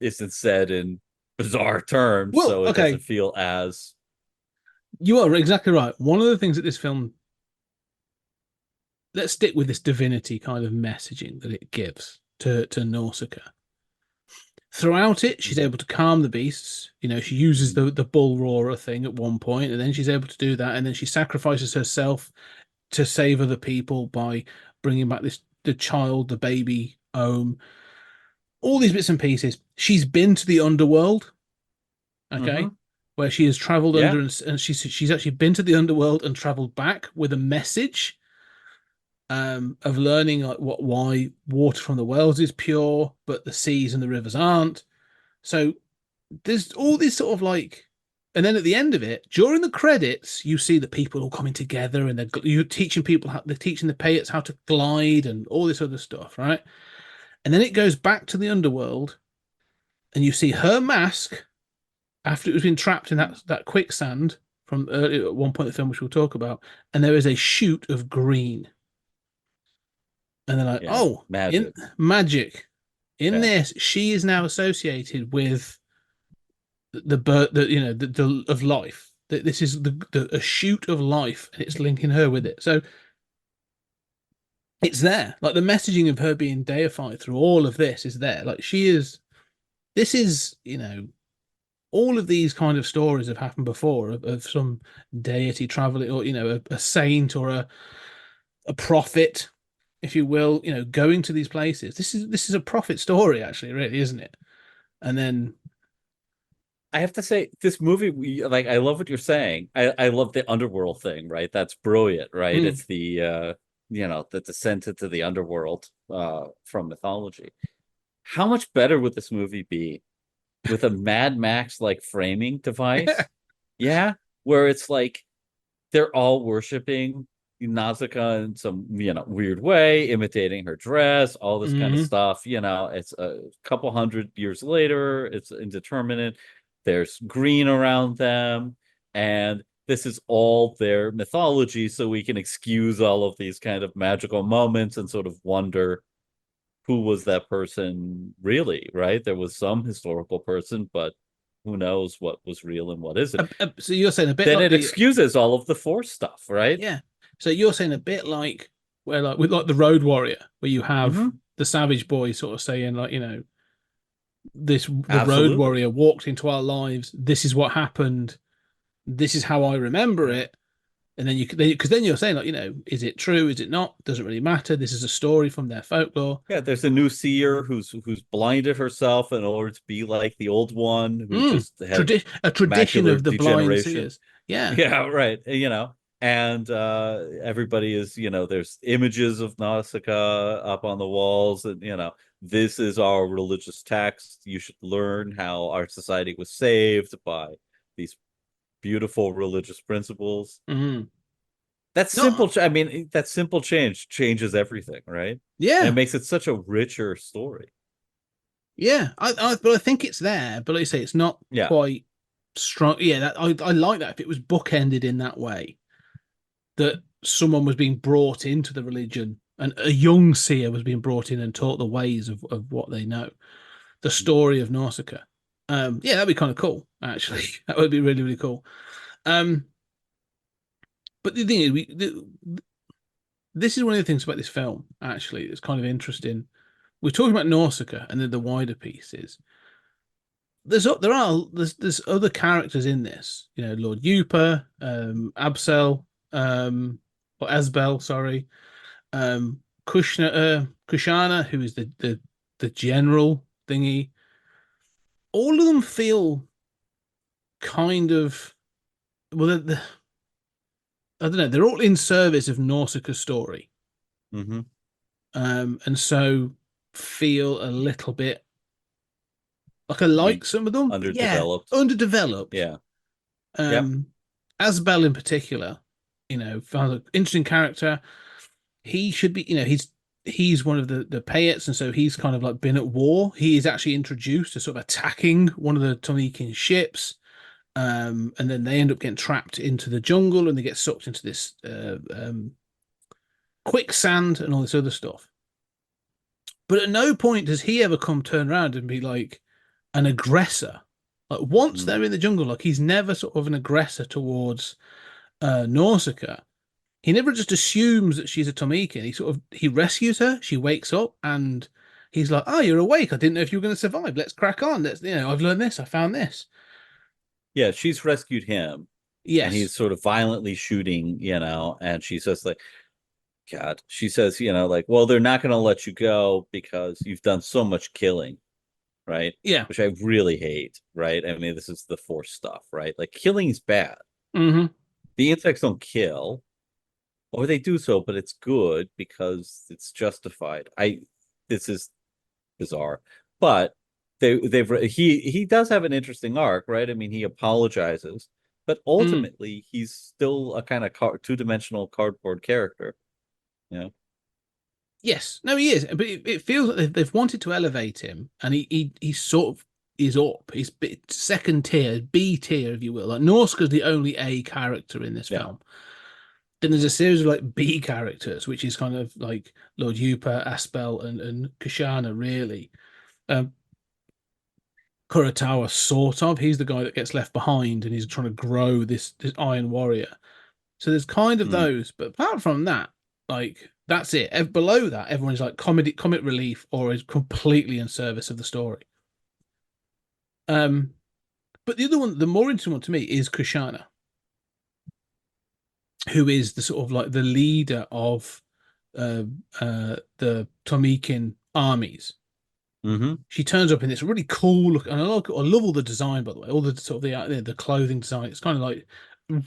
isn't said in bizarre terms, Well, so it doesn't okay, feel as you are exactly right. One of the things that this film, let's stick with this divinity kind of messaging that it gives to Nausicaa. Throughout it, she's able to calm the beasts. She uses the bull roarer thing at one point, and then she's able to do that, and then she sacrifices herself to save other people by bringing back the child, the baby home. All these bits and pieces. She's been to the underworld, okay, Mhm. where she has traveled Yeah. under, and she's actually been to the underworld and traveled back with a message of learning like why water from the wells is pure, but the seas and the rivers aren't. So there's all this sort of like, and then at the end of it, during the credits, you see the people all coming together, and you're teaching people they're teaching the Payettes how to glide and all this other stuff, right? And then it goes back to the underworld, and you see her mask after it was been trapped in that quicksand from earlier at one point in the film, which we'll talk about, and there is a shoot of green, and they're like, Yeah. oh, in Magic. magic. In Yeah. this, she is now associated with the birth, the of life. That this is a shoot of life, and it's linking her with it. So it's there. Like the messaging of her being deified through all of this is there. Like she is. This is all of these kind of stories have happened before of some deity traveling, or a saint or a prophet, if you will, going to these places. This is a prophet story, actually, really, isn't it? And then I have to say, this movie, like, I love what you're saying. I love the underworld thing, right? That's brilliant, right? mm, It's the descent into the underworld from mythology. How much better would this movie be with a Mad Max like framing device? Yeah, where it's like they're all worshiping Nausicaa in some weird way, imitating her dress, all this kind of mm, stuff. It's a couple hundred years later. It's indeterminate. There's green around them, and this is all their mythology, so we can excuse all of these kind of magical moments and sort of wonder who was that person really, right? There was some historical person, but who knows what was real and what isn't. so you're saying a bit Then like it the excuses all of the Force stuff, right? yeah. So you're saying a bit like where like with like the Road Warrior, where you have Mm-hmm. the Savage Boy sort of saying like the Road Absolutely. Warrior walked into our lives. This is what happened. This is how I remember Yeah. it. And then because then you're saying like is it true? Is it not? Doesn't really matter. This is a story from their folklore. Yeah, there's a new seer who's blinded herself in order to be like the old one who just had A tradition macular of the blind degeneration. seers. Yeah. Yeah, right. And everybody is, there's images of Nausicaa up on the walls, and this is our religious text. You should learn how our society was saved by these beautiful religious principles. Mm. That No. simple, I mean, that simple change changes everything, right? And it Yeah. makes it such a richer story. Yeah. But I think it's there. But like you say, it's not Yeah. quite strong. Yeah. I like that if it was bookended in that way, that someone was being brought into the religion and a young seer was being brought in and taught the ways of what they know, the story of Nausicaa. Yeah, that'd be kind of cool, actually. That would be really, really cool. Um, but the thing is, this is one of the things about this film, actually, that's kind of interesting. We're talking about Nausicaa and then the wider pieces. There's other characters in this, Lord Yupa, Absel, or Asbel, sorry, Kushana, who is the general thingy. All of them feel kind of well. I don't know. They're all in service of Nausicaa's story, Mm-hmm. and so feel a little bit like I like Weak, some of them, but yeah, underdeveloped. underdeveloped. Yeah. Yep. Um, Asbel in particular found an interesting character. He should be, he's one of the Payettes, and so he's kind of like been at war. He is actually introduced to sort of attacking one of the Tomikin ships. And then they end up getting trapped into the jungle and they get sucked into this quicksand and all this other stuff. But at no point does he ever turn around and be like an aggressor. Like once they're in the jungle, like he's never sort of an aggressor towards Nausicaa. He never just assumes that she's a Tomikin. He rescues her. She wakes up and he's like, "Oh, you're awake. I didn't know if you were going to survive. Let's crack on. I've learned this. I found this." Yeah, she's rescued him. Yes. And he's sort of violently shooting, and she's just like, God, she says, like, well, they're not going to let you go because you've done so much killing, right? Yeah. Which I really hate, right? I mean, this is the Force stuff, right? Like, killing is bad. Mm-hmm. The insects don't kill, or they do so, but it's good because it's justified. This is bizarre, but he does have an interesting arc, right? I mean, he apologizes, but ultimately he's still a kind of two-dimensional cardboard character. Yes, no, he is, but it feels like they've wanted to elevate him, and he sort of is up. He's second tier, B tier, if you will. Like Norska's the only A character in this film. Then there's a series of like B characters, which is kind of like Lord Yupa, Aspel, and Kushana, really. Kuratawa, sort of. He's the guy that gets left behind, and he's trying to grow this Iron Warrior. So there's kind of those, but apart from that, like that's it. Below that, everyone's like comic relief or is completely in service of the story. But the other one, the more interesting one to me, is Kushana, who is the sort of like the leader of the Tomikin armies. Mm-hmm. She turns up in this really cool look, and I love all the design, by the way, all the sort of the clothing design. It's kind of like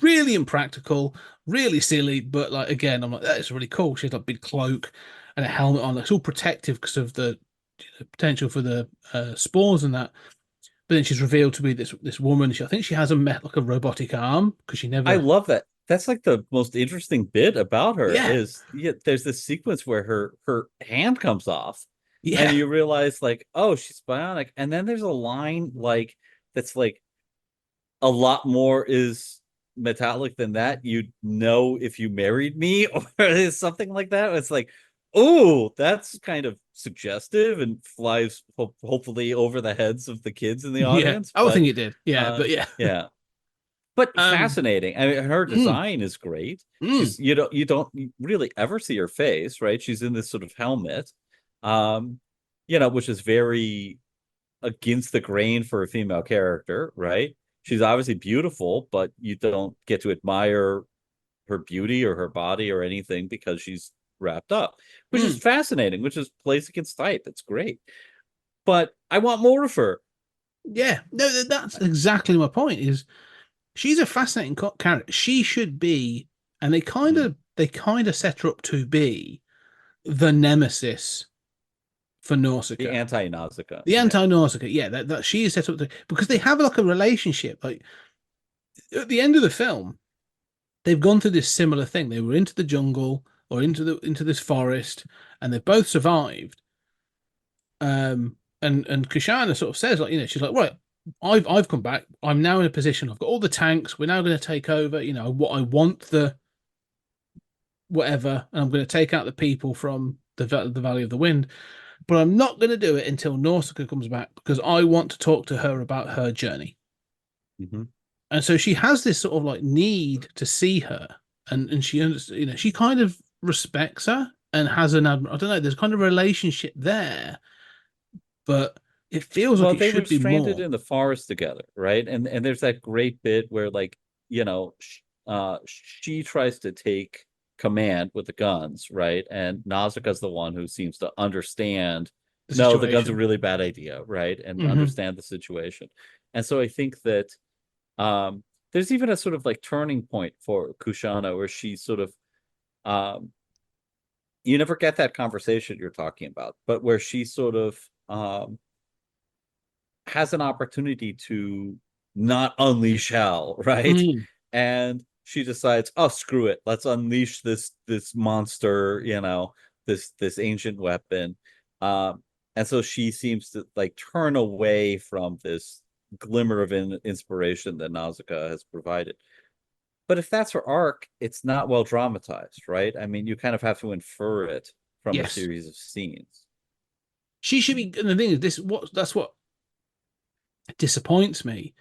really impractical, really silly, but like again, I'm like, that's really cool. She has like big cloak and a helmet on. It's all protective because of the potential for the spores and that. But then she's revealed to be this woman. I think she has like a robotic arm because she never. I love that. That's like the most interesting bit about her Yeah. is there's this sequence where her hand comes off. Yeah. And you realize like, oh, she's bionic. And then there's a line like that's like a lot more is metallic than that. You'd know if you married me or something like that. It's like, oh, that's kind of suggestive and flies hopefully over the heads of the kids in the audience. I would think it did. Yeah, but yeah. Yeah. But fascinating. I mean, her design is great. She's you don't really ever see her face, right? She's in this sort of helmet. Which is very against the grain for a female character, right? She's obviously beautiful, but you don't get to admire her beauty or her body or anything because she's wrapped up, which is fascinating, which is plays against type. It's great. But I want more of her. Yeah, no, that's exactly my point. Is she's a fascinating character. She should be, and they kind of set her up to be the nemesis for Nausicaa. The anti-Nausicaa. The anti-Nausicaa, yeah. That she is set up to, because they have like a relationship. Like at the end of the film, they've gone through this similar thing. They were into the jungle or into this forest, and they both survived. And Kushana sort of says, like, she's like, right, I've come back. I'm now in a position. I've got all the tanks. We're now going to take over. What I want, the whatever, and I'm going to take out the people from the Valley of the Wind. But I'm not going to do it until Nausicaa comes back because I want to talk to her about her journey. Mm-hmm. And so she has this sort of like need to see her, and she she kind of respects her and has I don't know. There's kind of a relationship there, but it feels like it should be more. They were stranded in the forest together, right? And there's that great bit where like she tries to take command with the guns, right? And Nausicaa's the one who seems to understand the guns are a really bad idea, right? And understand the situation. And so I think that there's even a sort of like turning point for Kushana where she sort of you never get that conversation you're talking about, but where she sort of has an opportunity to not unleash hell, right? And she decides, oh, screw it, let's unleash this monster, this ancient weapon. And so she seems to like turn away from this glimmer of inspiration that Nausicaa has provided. But if that's her arc, it's not well dramatized, right? I mean, you kind of have to infer it from a Yes, series of scenes. she should be. And the thing is, that's what disappoints me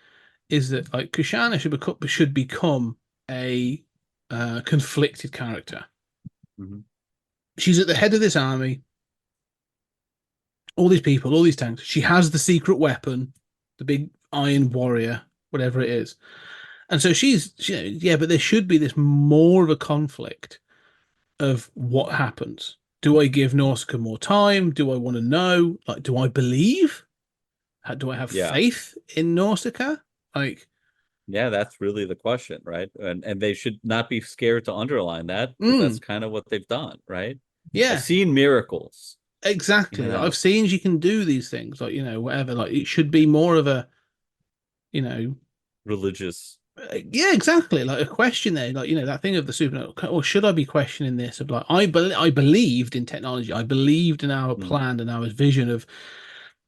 is that like Kushana should become a conflicted character. Mm-hmm. She's at the head of this army, all these people, all these tanks. She has the secret weapon, the big iron warrior, whatever it is. And so yeah, but there should be this more of a conflict of what happens. Do I give Nausicaa more time? Do I want to know? Like, do I believe? Do I have Yeah. faith in Nausicaa? Like, Yeah, that's really the question, right? And they should not be scared to underline that because that's kind of what they've done, right? I've yeah, seen miracles, exactly. you Like, know, I've seen you can do these things, like, whatever. Like, it should be more of a, you know, religious. yeah, exactly. Like a question there, like that thing of the supernatural. Or should I be questioning this? Of like, I believed in technology. I believed in our Mm, plan and our vision of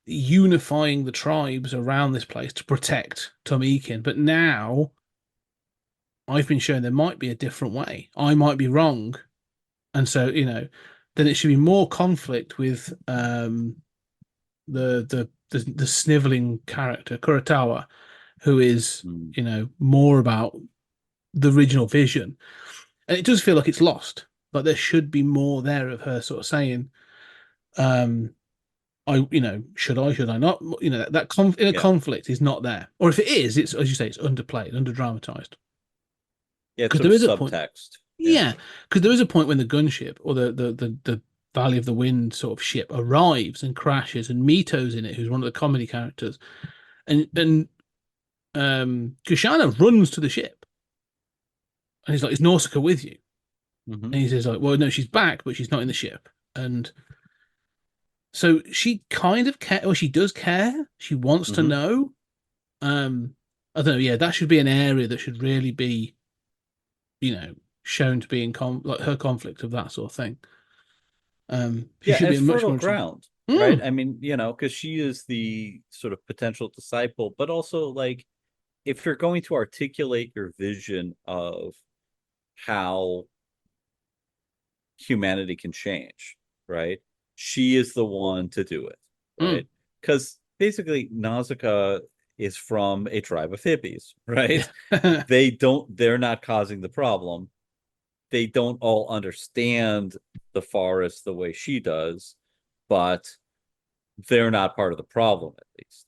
unifying the tribes around this place to protect Tomikin. But now I've been shown there might be a different way. I might be wrong, and so then it should be more conflict with the sniveling character Kuratawa, who is mm. more about the original vision, and it does feel like it's lost. Like there should be more there of her sort of saying, I should I not? In a Yeah. conflict is not there, or if it is, it's as you say, it's underplayed, under dramatized. Yeah, it's Because sort there of is a point, subtext. Yeah. yeah, because there is a point when the gunship or the Valley of the Wind sort of ship arrives and crashes, and Mito's in it, who's one of the comedy characters, and Kushana runs to the ship, and he's like, "Is Nausicaa with you?" Hmm. And he says, "Like, well, no, she's back, but she's not in the ship." And so she kind of care, or she does care. She wants to Hmm. know. I don't know. Yeah, that should be an area that should really be, shown to be in like her conflict of that sort of thing. She Yeah, should and be it's a much fertile more interesting. ground, right? Mm, I mean, because she is the sort of potential disciple, but also like if you're going to articulate your vision of how humanity can change, right? She is the one to do it, mm. right? Because basically, Nausicaa is from a tribe of hippies, right? They're not causing the problem. They don't all understand the forest the way she does, but they're not part of the problem, at least.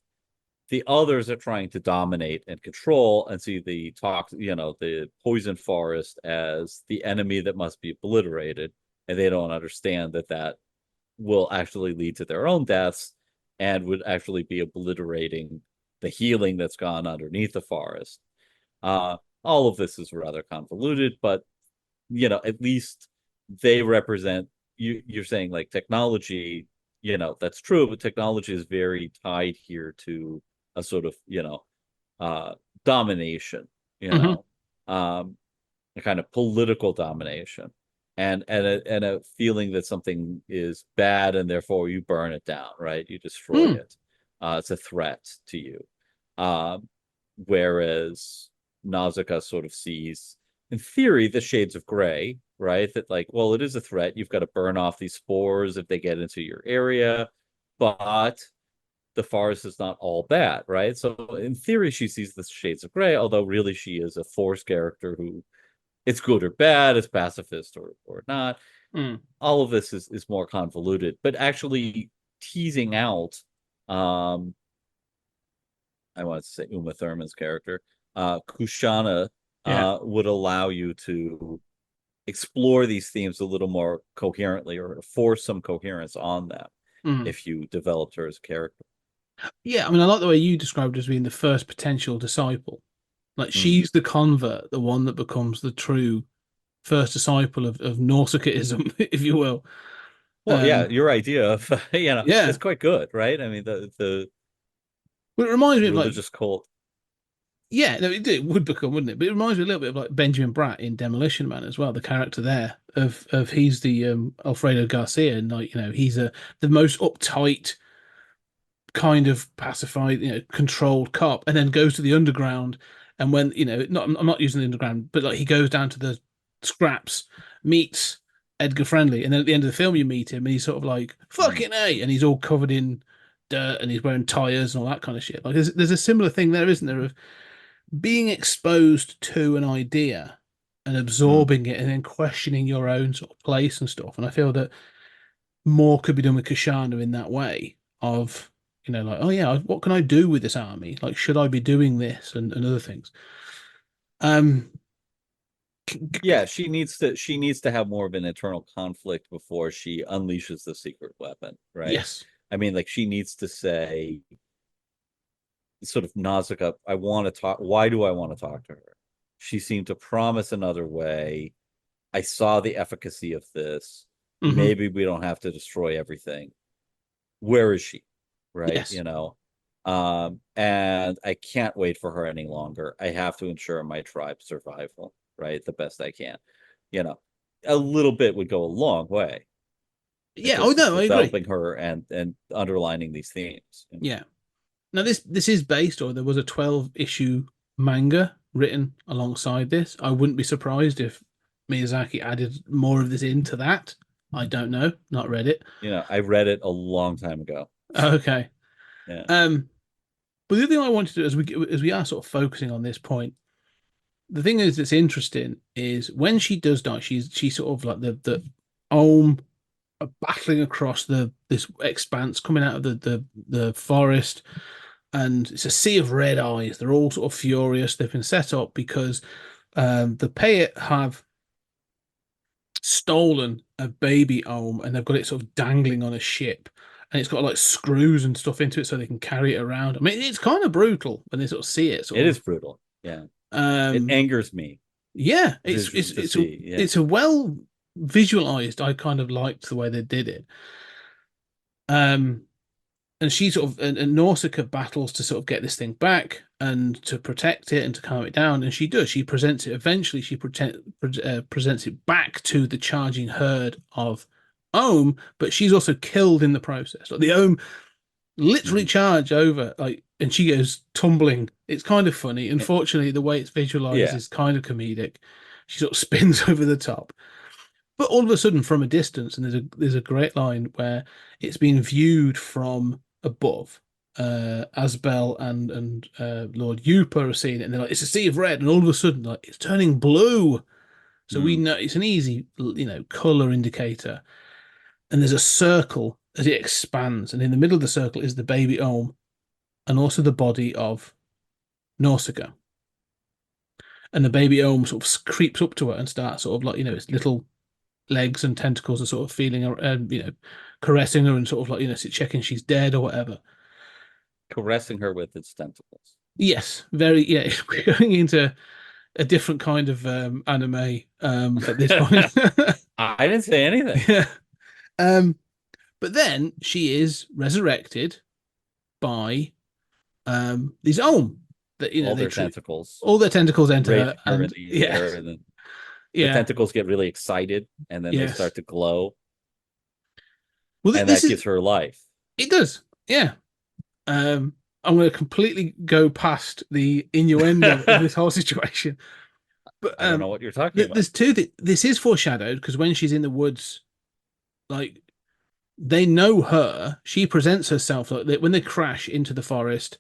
The others are trying to dominate and control and see the poison forest as the enemy that must be obliterated, and they don't understand that that will actually lead to their own deaths and would actually be obliterating the healing that's gone underneath the forest. All of this is rather convoluted, but at least they represent you're saying like technology, that's true, but technology is very tied here to a sort of, uh domination, you Hmm. know, um a kind of political domination and a feeling that something is bad and therefore you burn it down, right? You destroy Mm. it. It's a threat to you. Um, Whereas Nausicaa sort of sees, in theory, the shades of gray, right? That like, well, it is a threat. You've got to burn off these spores if they get into your area, but the forest is not all bad, right? So in theory, she sees the shades of gray, although really she is a force character who it's good or bad, it's pacifist or not. Mm. All of this is more convoluted, but actually teasing out um I want to say Uma Thurman's character, Kushana, Yeah. would allow you to explore these themes a little more coherently or force some coherence on them Mm. if you developed her as a character. Yeah, I mean, I like the way you described her as being the first potential disciple. Like Mm. she's the convert, the one that becomes the true first disciple of Nausicaism, if you will. Well, yeah, Um, your idea of yeah. it's quite good, right? I mean, the Well, it reminds me of like religious cult. Yeah, no, it would become, wouldn't it? But it reminds me a little bit of like Benjamin Bratt in Demolition Man as well. The character there of he's the Alfredo Garcia, and like he's the most uptight, kind of pacified, controlled cop, and then goes to the underground. And when not I'm not using the underground, but like he goes down to the scraps, meets Edgar Friendly, and then at the end of the film you meet him, and he's sort of like fucking A, and he's all covered in dirt, and he's wearing tires and all that kind of shit. Like there's a similar thing there, isn't there, of being exposed to an idea and absorbing it, and then questioning your own sort of place and stuff. And I feel that more could be done with Kashana in that way of, like, oh yeah, what can I do with this army? Like, should I be doing this and other things? Um, Yeah, she needs to have more of an internal conflict before she unleashes the secret weapon, right? yes, I mean, like she needs to say, sort of Nausicaa, I want to talk. Why do I want to talk to her? She seemed to promise another way. I saw the efficacy of this. Maybe we don't have to destroy everything. Where is she? Right? yes, And I can't wait for her any longer. I have to ensure my tribe's survival, right? The best I can. A little bit would go a long way. yeah. Oh no, I agree. Developing her and underlining these themes. Yeah. Now this is based, or there was a 12-issue manga written alongside this. I wouldn't be surprised if Miyazaki added more of this into that. I don't know, not read it. I read it a long time ago. Okay. Yeah. But the other thing I wanted to do, as we are sort of focusing on this point, the thing is that's interesting is when she does die, she's sort of like the Ohm are battling across this expanse coming out of the forest, and it's a sea of red eyes. They're all sort of furious. They've been set up because the Payet have stolen a baby Ohm, and they've got it sort of dangling on a ship, and it's got like screws and stuff into it so they can carry it around. I mean, it's kind of brutal when they sort of see it. It is brutal. Yeah. It angers me. Yeah, it's a well visualized. I kind of liked the way they did it. And she sort of and Nausicaa battles to sort of get this thing back and to protect it and to calm it down, and she does. She presents it. Eventually, she presents it back to the charging herd of Ohm, but she's also killed in the process. Like the Ohm literally charge over, like, and she goes tumbling. It's kind of funny. Unfortunately, the way it's visualized is kind of comedic. She sort of spins over the top. But all of a sudden, from a distance, and there's a great line where it's been viewed from above. Asbel and Lord Yupa are seeing it, and they're like, "It's a sea of red," and all of a sudden, like, it's turning blue. So we know it's an easy, color indicator. And there's a circle as it expands, and in the middle of the circle is the baby Ohm, and also the body of Nausicaa. And the baby Ohm sort of creeps up to her and starts sort of like, its little legs and tentacles are sort of feeling her, caressing her and sort of like, checking she's dead or whatever. Caressing her with its tentacles. Yes, very, yeah. We're going into a different kind of anime at this point. I didn't say anything. Yeah. But then she is resurrected by these Ohm. That all their tentacles. All their tentacles enter her, and the air, and then the tentacles get really excited, and then they start to glow. Well, and that gives her life. It does, yeah. I'm going to completely go past the innuendo of this whole situation. But I don't know what you're talking about. There's two. This is foreshadowed because when she's in the woods, like, they know her. She presents herself like when they crash into the forest.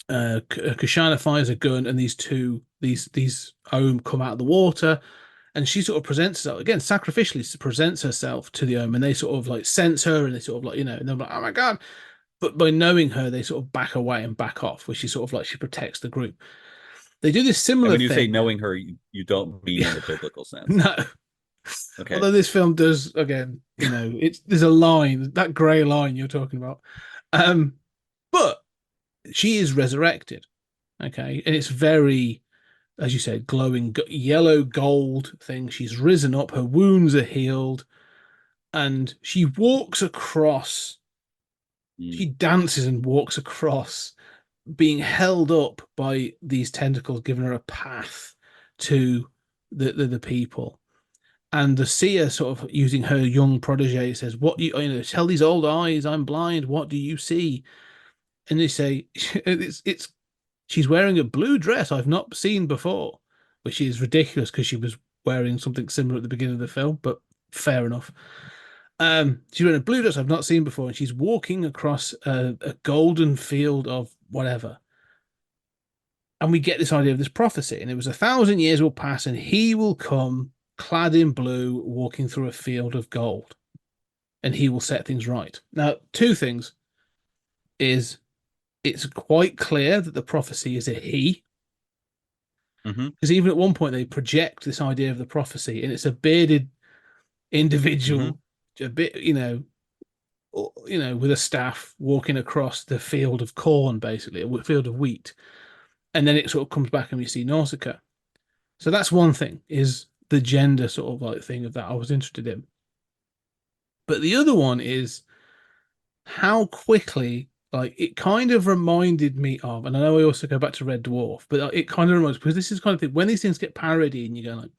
Kashana fires a gun, and these Ohm come out of the water, and she sort of presents herself again sacrificially. Presents herself to the Ohm, and they sort of like sense her, and they sort of like, and they're like, oh my god. But by knowing her, they sort of back away and back off, where she sort of like she protects the group. They do this similar. And when you thing. Say knowing her, you don't mean in the biblical sense. No. Okay. Although this film does, again, there's a line, that grey line you're talking about. But she is resurrected. Okay. And it's very, as you said, glowing yellow gold thing. She's risen up, her wounds are healed, and she walks across. She dances and walks across being held up by these tentacles, giving her a path to the people. And the seer sort of using her young protege says, "What do you tell these old eyes? I'm blind. What do you see?" And they say, "It's she's wearing a blue dress I've not seen before," which is ridiculous because she was wearing something similar at the beginning of the film, but fair enough. She's wearing a blue dress I've not seen before, and she's walking across a golden field of whatever. And we get this idea of this prophecy, and it was 1,000 years will pass, and he will come clad in blue, walking through a field of gold, and he will set things right. Now, two things is it's quite clear that the prophecy is a he, because even at one point they project this idea of the prophecy, and it's a bearded individual, a bit, with a staff walking across the field of corn, basically, a field of wheat, and then it sort of comes back and we see Nausicaa. So that's one thing, is the gender sort of like thing of that I was interested in. But the other one is how quickly, like, it kind of reminded me of, and I know I also go back to Red Dwarf, but it kind of reminds, because this is kind of thing when these things get parodied and you go like,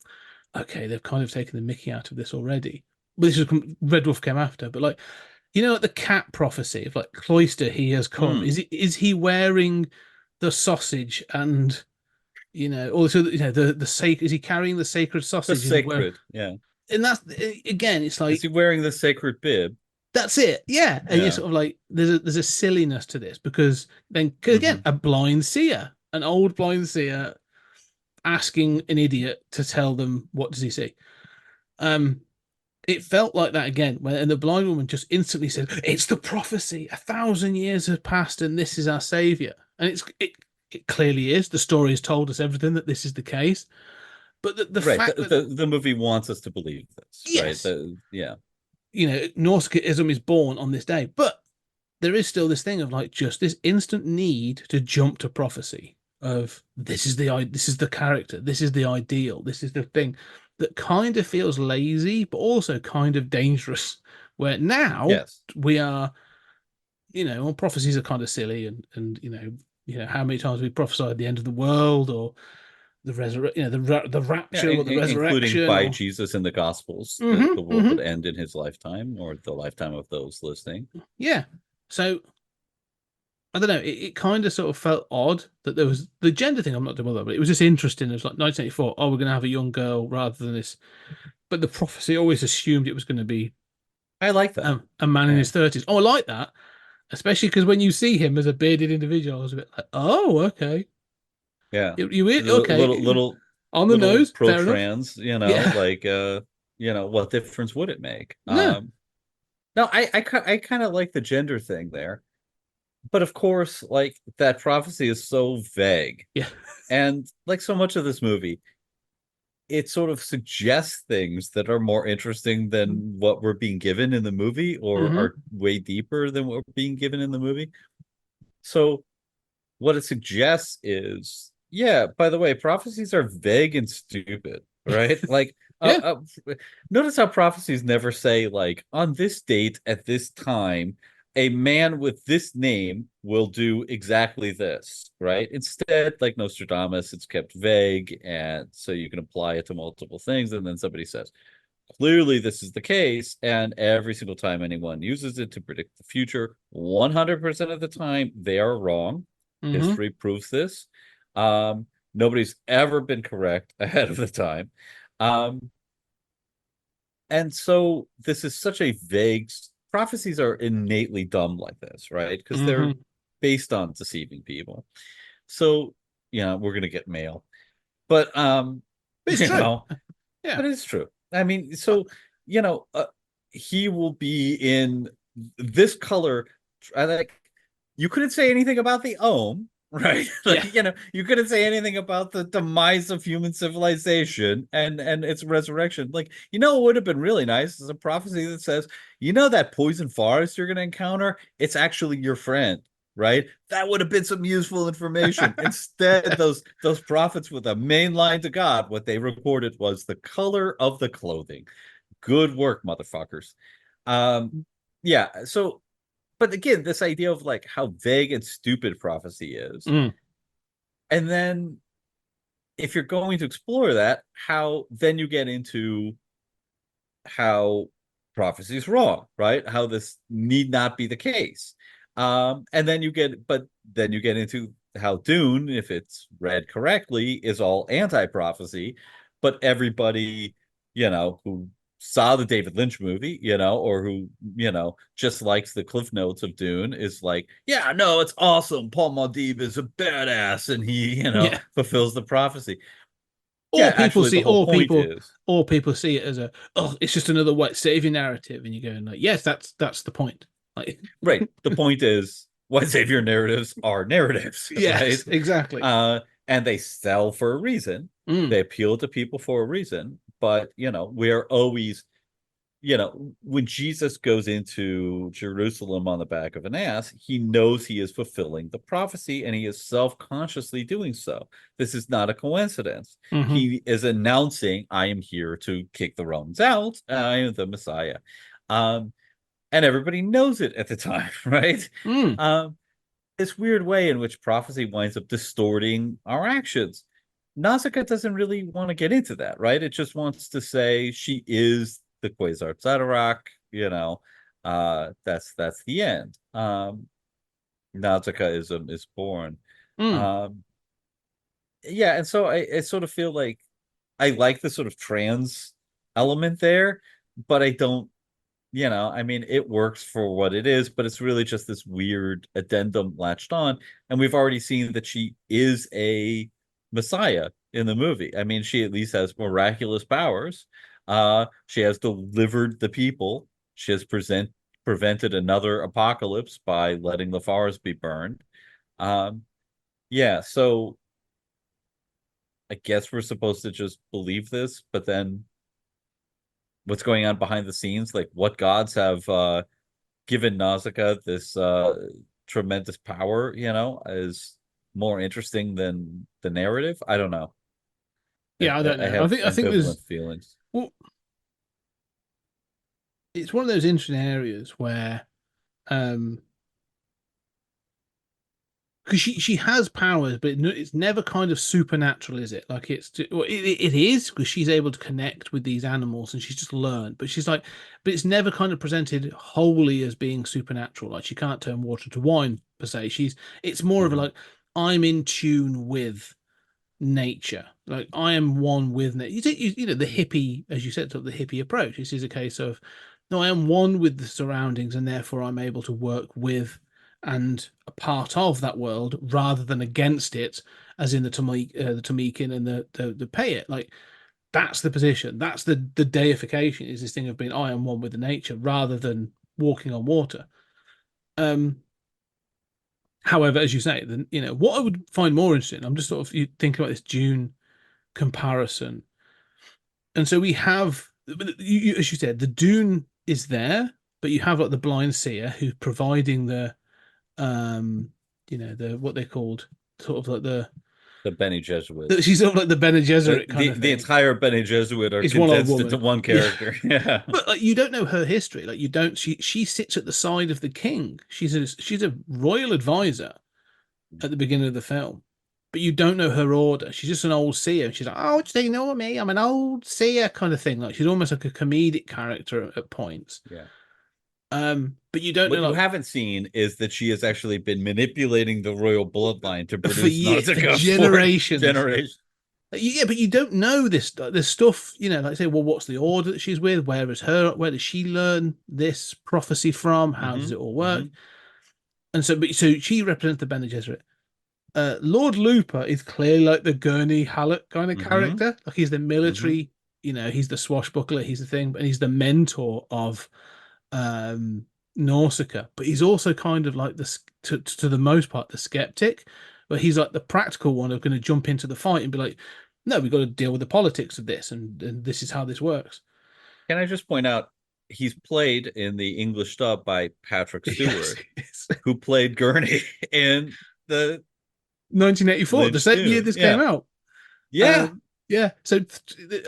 okay, they've kind of taken the mickey out of this already. But this is Red Dwarf came after, but like, like the cat prophecy of like Cloister, he has come. Is he wearing the sausage and also the sacred? Is he carrying the sacred sausage? The sacred, yeah. And that's again, it's like, is he wearing the sacred bib? That's it, yeah. And you're sort of like, there's a silliness to this because then again, a blind seer, an old blind seer, asking an idiot to tell them what does he see. It felt like that again and the blind woman just instantly said, "It's the prophecy. 1,000 years have passed, and this is our savior." And it clearly is. The story has told us everything that this is the case. But the fact that the movie wants us to believe this, yes, right? Nausicaism is born on this day, but there is still this thing of like just this instant need to jump to prophecy of this is the character, this is the ideal, this is the thing that kind of feels lazy, but also kind of dangerous. Where now we are, well, prophecies are kind of silly, and how many times we prophesied the end of the world or the resurrection, the rapture or the resurrection, including by Jesus in the Gospels, that the world would end in his lifetime or the lifetime of those listening. Yeah, so I don't know. It kind of sort of felt odd that there was the gender thing. I'm not doing that, but it was just interesting. It was like 1984. Oh, we're going to have a young girl rather than this. But the prophecy always assumed it was going to be. I like that. A man in his 30s. Oh, I like that. Especially because when you see him as a bearded individual, I was a bit like, oh, okay. Yeah. You okay. Little on the nose. Pro trans, like, what difference would it make? No. No, I kind of like the gender thing there. But of course, like, that prophecy is so vague. Yeah. And like so much of this movie, it sort of suggests things that are more interesting than what we're being given in the movie, or are way deeper than what we're being given in the movie. So what it suggests is, by the way, prophecies are vague and stupid, right? Like, notice how prophecies never say, like, on this date at this time, a man with this name will do exactly this, right? Instead, like Nostradamus, it's kept vague, and so you can apply it to multiple things, and then somebody says, clearly this is the case, and every single time anyone uses it to predict the future, 100% of the time, they are wrong. History proves this. Nobody's ever been correct ahead of the time. And so this is such a vague... Prophecies are innately dumb like this, right? Because they're based on deceiving people. So, we're going to get mail. But, it's true. But it's true. I mean, so, he will be in this color. Like, you couldn't say anything about the Ohm, right? Like, you couldn't say anything about the demise of human civilization and its resurrection. Like, what would have been really nice is a prophecy that says, that poison forest you're going to encounter, it's actually your friend, right? That would have been some useful information. Instead, those prophets with a main line to God, what they recorded was the color of the clothing. Good work, motherfuckers. So but again, this idea of like how vague and stupid prophecy is, Mm. and then if you're going to explore that, how then you get into how prophecy is wrong, right? How this need not be the case. And then you get, but then you get into how Dune, if it's read correctly, is all anti-prophecy, but everybody, who saw the David Lynch movie, or who, just likes the cliff notes of Dune is like, yeah, no, it's awesome. Paul Muad'Dib is a badass and he, Yeah. fulfills the prophecy. Or Yeah, people actually, the see, whole point is or people see it as it's just another white savior narrative, and you're going like, yes, that's the point. Like, right. The point is, white savior narratives are narratives, right? yes, exactly. And they sell for a reason. Mm. They appeal to people for a reason. But we are always, when Jesus goes into Jerusalem on the back of an ass, he knows he is fulfilling the prophecy, and he is self-consciously doing so. This is not a coincidence. Hmm. He is announcing, I am here to kick the Romans out. I am the Messiah. And everybody knows it at the time, right? Mm. Um, this weird way in which prophecy winds up distorting our actions. Nausicaa doesn't really want to get into that, right? It just wants to say she is the Quasar Zadorak, that's the end. Nausicaa is born. Mm. Um, yeah, and so I sort of feel like I like the sort of trans element there, but I don't, I mean, it works for what it is, but it's really just this weird addendum latched on. And we've already seen that she is a messiah in the movie. I mean, she at least has miraculous powers. She has delivered the people. She has prevented another apocalypse by letting the forest be burned. Yeah, so I guess we're supposed to just believe this, but then what's going on behind the scenes, like what gods have given Nausicaa this tremendous power, is more interesting than the narrative. I don't know. Yeah, I don't I know. have I think there's ambivalent feelings. well, it's one of those interesting areas where um because she has powers, but it's never kind of supernatural, is it? Like well, it is because she's able to connect with these animals and she's just learned. But she's like, but it's never kind of presented wholly as being supernatural. Like she can't turn water to wine per se. It's more of a Mhm. like I'm in tune with nature. Like I am one with nature. The hippie, as you said, sort of the hippie approach. This is a case of no, I am one with the surroundings, and therefore I'm able to work with and a part of that world rather than against it, as in the Tomikin and the Payet. Like that's the position. That's the deification. Is this thing of being I am one with the nature rather than walking on water. Um, However, as you say, then what I would find more interesting. I'm just sort of thinking about this Dune comparison, and so we have, as you said, the Dune is there, but you have like the blind seer who's providing um, the what they called sort of like The Bene she's Jesuits. sort of like the Bene Gesserit kind of The thing. entire Bene Jesuit are It's one old condensed into woman. one Yeah. character. Yeah. But like you don't know her history. Like you don't. She sits at the side of the king. She's a royal advisor at the beginning of the film, but you don't know her order. She's just an old seer. She's like, oh, do they know me? I'm an old seer kind of thing. Like she's almost like a comedic character at points. Yeah. But you don't know What you like haven't seen is that she has actually been manipulating the royal bloodline to for produce years, for Nausicaa for generations. generations. Yeah, but you don't know this stuff. Like say, well, what's the order that she's with? Where is her? Where does she learn this prophecy from? How does Hmm. it all work? Hmm. And so she represents the Bene Gesserit. Lord Looper is clearly like the Gurney Halleck kind of Hmm. character. Like he's the Hmm. military, he's the swashbuckler, he's the thing, and he's the mentor of um Nausicaa. But he's also kind of like to the most part the skeptic, where he's like the practical one of going to jump into the fight and be like, no, we've got to deal with the politics of this, and this is how this works. Can I just point out he's played in the English dub by Patrick Yes, Stewart, yes. who played Gurney in the 1984, the Lynch same year Dune. this came Yeah. out. Yeah. Yeah. So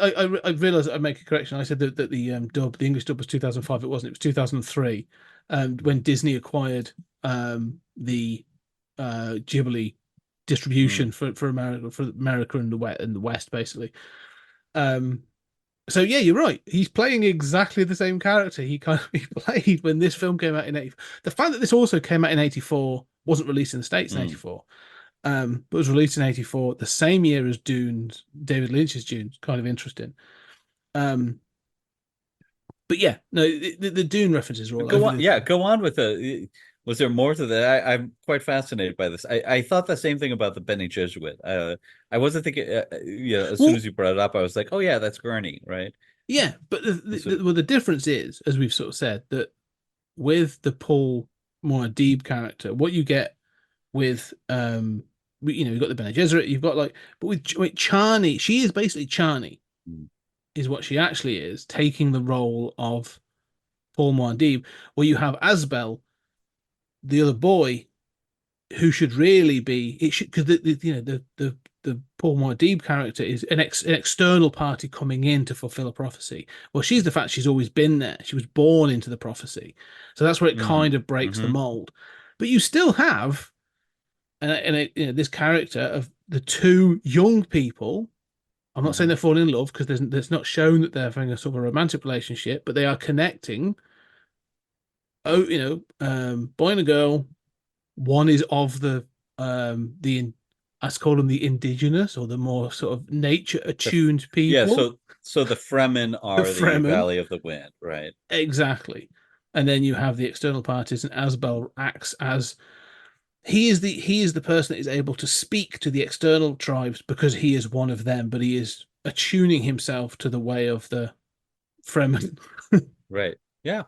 I realized I make a correction. I said that the the English dub was 2005. It wasn't. It was 2003, when Disney acquired the Ghibli distribution Mm. for America and the West, basically. Um, so yeah, you're right. He's playing exactly the same character he kind of he played when this film came out in 80. The fact that this also came out in 84, wasn't released in the States in Mm. 84, but was released in 84, the same year as Dune's David Lynch's Dune. Kind of interesting. Um, but yeah, no, the Dune references are all Go over on, the yeah, film. go on with the. Was there more to that? I'm quite fascinated by this. I thought the same thing about the Benny Jesuit. I wasn't thinking. Yeah, as soon Well, as you brought it up, I was like, oh yeah, that's Gurney, right? yeah, but So, well, the difference is, as we've sort of said, that with the Paul Muad'Dib character, what you get with you've got the Bene Gesserit, you've got like, but with Chani, she is basically Chani, mm, is what she actually is, taking the role of Paul Muad'Dib, where you have Asbel, the other boy, who should really be it should because the Paul Muad'Dib character is an external party coming in to fulfill a prophecy. Well, she's the fact she's always been there. She was born into the prophecy, so that's where it mm, kind of breaks the hmm mold. But you still have this character of the two young people. I'm not saying hmm they're falling in love because there's not shown that they're having a sort of a romantic relationship, but they are connecting. Oh, boy and a girl. One is of the let's call them the indigenous or the more sort of nature the, attuned yeah. people, So the Fremen the are the Fremen, Valley of the Wind, right? exactly. And then you have the external parties, and Asbel acts as he is the person that is able to speak to the external tribes because he is one of them, but he is attuning himself to the way of the Fremen. Right. Yeah.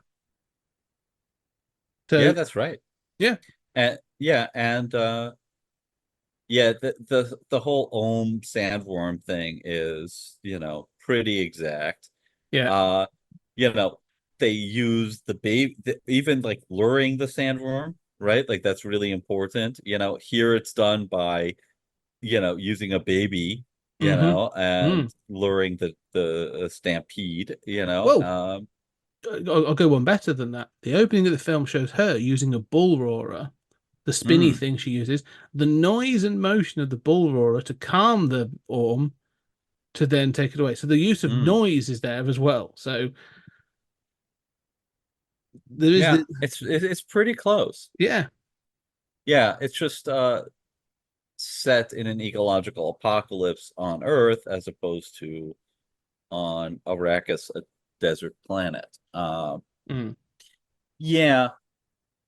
Yeah, So that's right. yeah, And yeah, and yeah, the whole Ohm sandworm thing is, pretty exact. yeah, Uh, you know, they use the baby, even like luring the sandworm, right? Like that's really important. Here it's done by, using a baby, mm-hmm. and Mm. luring the stampede, Well, I'll go one better than that. The opening of the film shows her using a bull roarer, the spinny mm, thing she uses, the noise and motion of the bull roarer to calm the orm to then take it away. So the use of mm. noise is there as well. So there is Yeah, the it's pretty close. yeah. Yeah, it's just set in an ecological apocalypse on Earth as opposed to on Arrakis, a desert planet. Mm. Yeah,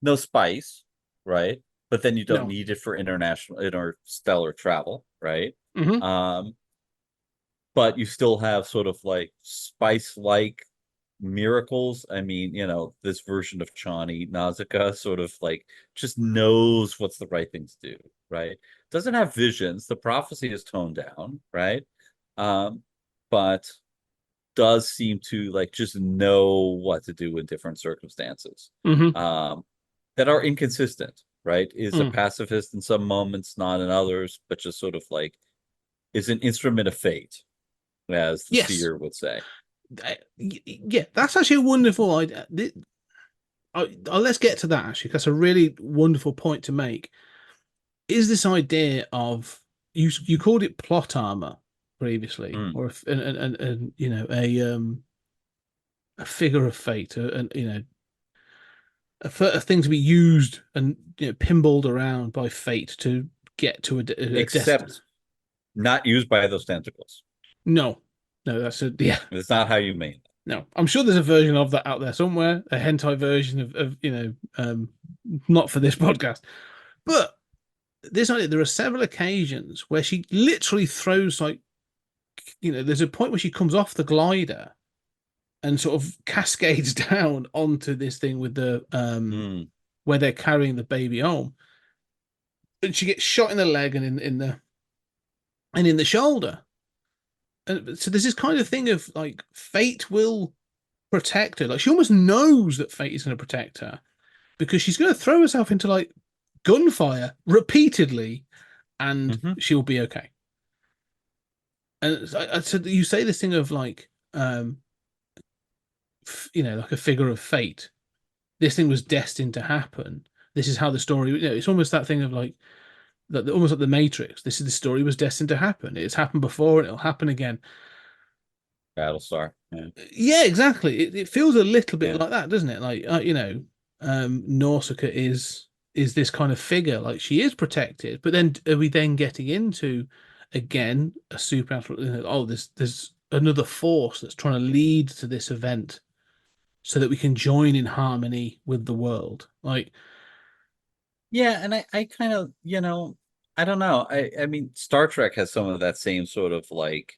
no spice, right? But then you don't No. need it for international interstellar travel, right? Hmm. Um, but you still have sort of like spice-like miracles. I mean, this version of Chani, Nausicaa, sort of like just knows what's the right thing to do, right? Doesn't have visions. The prophecy is toned down, right? But does seem to like just know what to do in different circumstances. Hmm. Um, that are inconsistent, right? Is a Mm. pacifist in some moments, not in others, but just sort of like is an instrument of fate, as the Yes. seer would say. Yeah, that's actually a wonderful idea. Let's get to that actually. That's a really wonderful point to make. Is this idea of you called it plot armor previously, Mm. or a figure of fate, a thing to be used and pinballed around by fate to get to a destiny. Except not used by those tentacles. No, no, that's a yeah. It's not how you mean it. No, I'm sure there's a version of that out there somewhere, a hentai version of not for this podcast, but this idea. There are several occasions where she literally throws like, there's a point where she comes off the glider and sort of cascades down onto this thing with the Mm. where they're carrying the baby home, and she gets shot in the leg and in the shoulder. And so there's this kind of thing of like fate will protect her. Like she almost knows that fate is going to protect her because she's going to throw herself into like gunfire repeatedly, and Hmm. she'll be okay. And I said you say this thing of like like a figure of fate. This thing was destined to happen. This is how the story. It's almost that thing of like that, almost like the Matrix. This is the story was destined to happen. It's happened before, and it'll happen again. Battlestar. Yeah. Yeah, exactly. It feels a little bit Yeah. like that, doesn't it? Like Nausicaa is this kind of figure. Like she is protected, but then are we then getting into again a supernatural? Oh, there's another force that's trying to lead to this event so that we can join in harmony with the world. Like, Yeah, and I kind of, I don't know. I mean, Star Trek has some of that same sort of like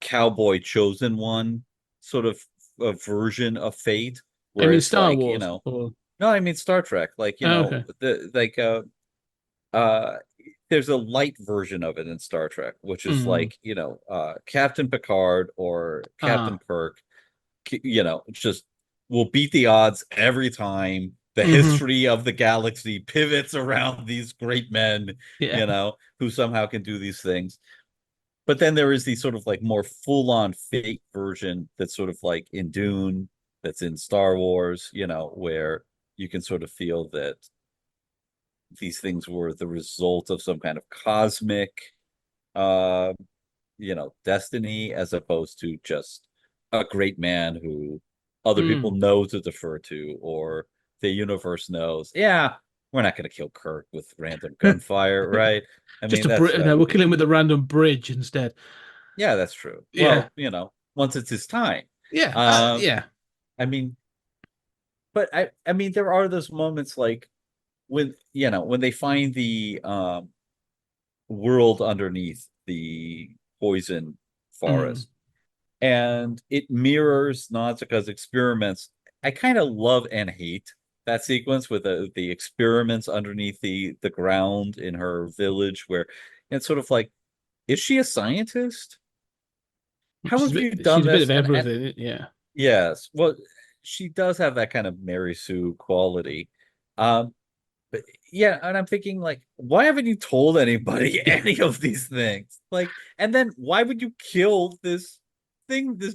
cowboy chosen one sort of a version of fate I where mean, it's Star like, Wars. Or no, I mean Star Trek, like, oh, okay. uh there's a light version of it in Star Trek, which is Mm. like, Captain Picard or Captain Ah. Kirk, just will beat the odds every time. The Hmm. history of the galaxy pivots around these great men, Yeah. who somehow can do these things. But then there is the sort of like more full-on fate version that's sort of like in Dune, that's in Star Wars, where you can sort of feel that these things were the result of some kind of cosmic uh destiny, as opposed to just a great man who other people Mm. know to defer to, or the universe knows, yeah, we're not going to kill Kirk with random gunfire, right? I Just mean, a that's bridge. No, we'll kill him with a random bridge instead. yeah, that's true. Yeah. Well, once it's his time. Yeah. Um, Yeah. I mean, but I mean, there are those moments like when they find the world underneath the poison Mm. forest, and it mirrors Nausicaa's experiments. I kind of love and hate that sequence with the experiments underneath the ground in her village, where it's sort of like, is she a scientist? How have you She's done a bit this? of And everything. Yeah. yes, well, she does have that kind of Mary Sue quality. Um, but yeah, and I'm thinking like, why haven't you told anybody Yeah. any of these things? Like, and then why would you kill this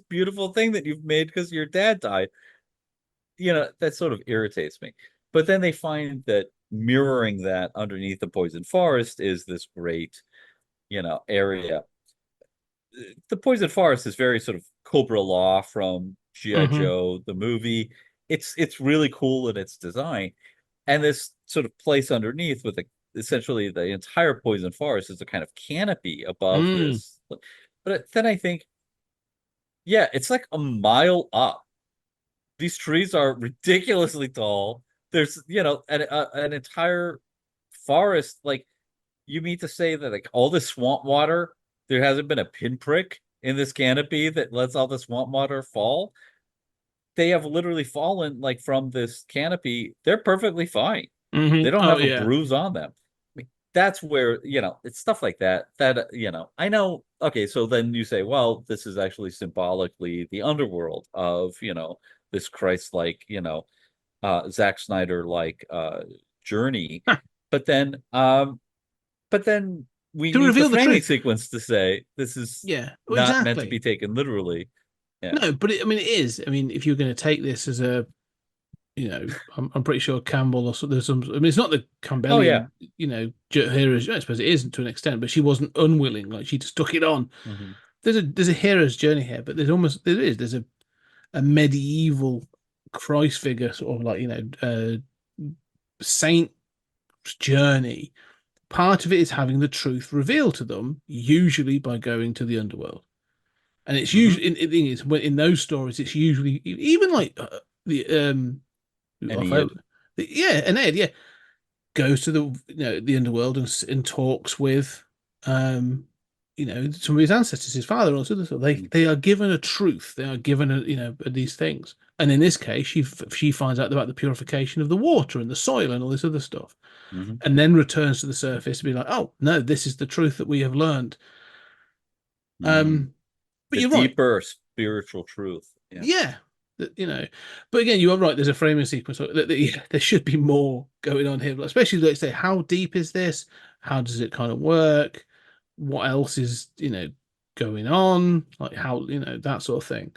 beautiful thing that you've made because your dad died? That sort of irritates me. But then they find that mirroring that underneath the poison forest is this great, area. The poison forest is very sort of Cobra Law from G.I. Hmm. Joe, the movie. It's really cool in its design. And this sort of place underneath with essentially the entire poison forest is a kind of canopy above Mm. this. But then I think, yeah, it's like a mile up. These trees are ridiculously tall. There's, an entire forest. Like, you mean to say that like all this swamp water, there hasn't been a pinprick in this canopy that lets all the swamp water fall? They have literally fallen like from this canopy. They're perfectly fine. Hmm. They don't Oh have a yeah. bruise on them. I mean, that's where, it's stuff like that, I know. Okay, so then you say, well, this is actually symbolically the underworld of, this Christ-like, Zack Snyder like journey. But then we To need the reveal the framing truth. sequence to say this is Yeah. Well, not meant to be exactly. taken literally. Yeah. No, but I mean, it is. I mean, if you're going to take this as a, I'm pretty sure Campbell or so, there's some. I mean, it's not the Oh yeah. Campbellian, heroes. I suppose it isn't to an extent, but she wasn't unwilling. Like she just took it on. Mhm. There's a hero's journey here, but there's a medieval Christ figure, sort of like saint's journey. Part of it is having the truth revealed to them, usually by going to the underworld. And it's Mhm. usually the thing is when in those stories, it's usually even like the I forgot- Aeneid. yeah, and Ed, yeah, goes to the underworld and talks with some of his ancestors, his father, and all sort of stuff. Mhm. They are given a truth. They are given these things. And in this case, she finds out about the purification of the water and the soil and all this other stuff, Mhm. and then returns to the surface to be like, oh no, this is the truth that we have learned. Mhm. Um, but The you're right. deeper spiritual truth. Yeah. Yeah, but again, you are right. There's a framing sequence. Yeah, there should be more going on here, especially let's say, how deep is this? How does it kind of work? what else is, going on, like how, that sort of thing.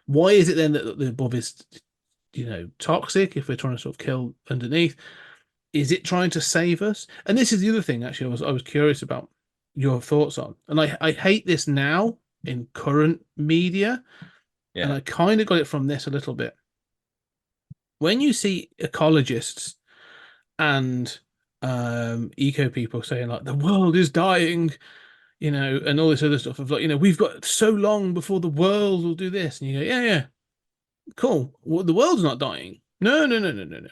Why is it then that the above is, toxic if we're trying to sort of kill underneath? Is it trying to save us? And this is the other thing, actually, I was curious about your thoughts on. And I hate this now in current media, and Yeah. I kind of got it from this a little bit. When you see ecologists and eco people saying like the world is dying, and all this other stuff of like, we've got so long before the world will do this, and you go, yeah, yeah, cool. Well, the world's not dying. No, no, no, no, no, no.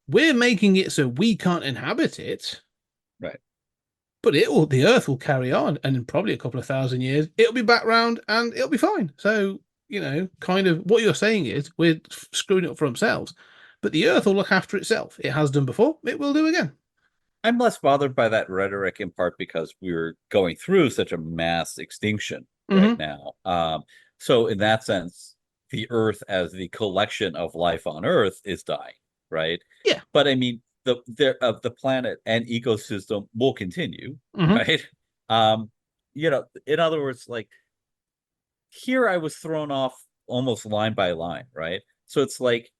We're making it so we can't inhabit it. Right. But the Earth will carry on, and in probably a couple of thousand years, it'll be back round and it'll be fine. So, kind of what you're saying is we're screwing it up for ourselves, but the Earth will look after itself. It has done before, it will do again. I'm less bothered by that rhetoric in part because we're going through such a mass extinction right Mm-hmm. now. So in that sense, the Earth as the collection of life on Earth is dying, right? Yeah. But I mean, the planet and ecosystem will continue, Mm-hmm. right? In other words, like here I was thrown off almost line by line, right? So it's like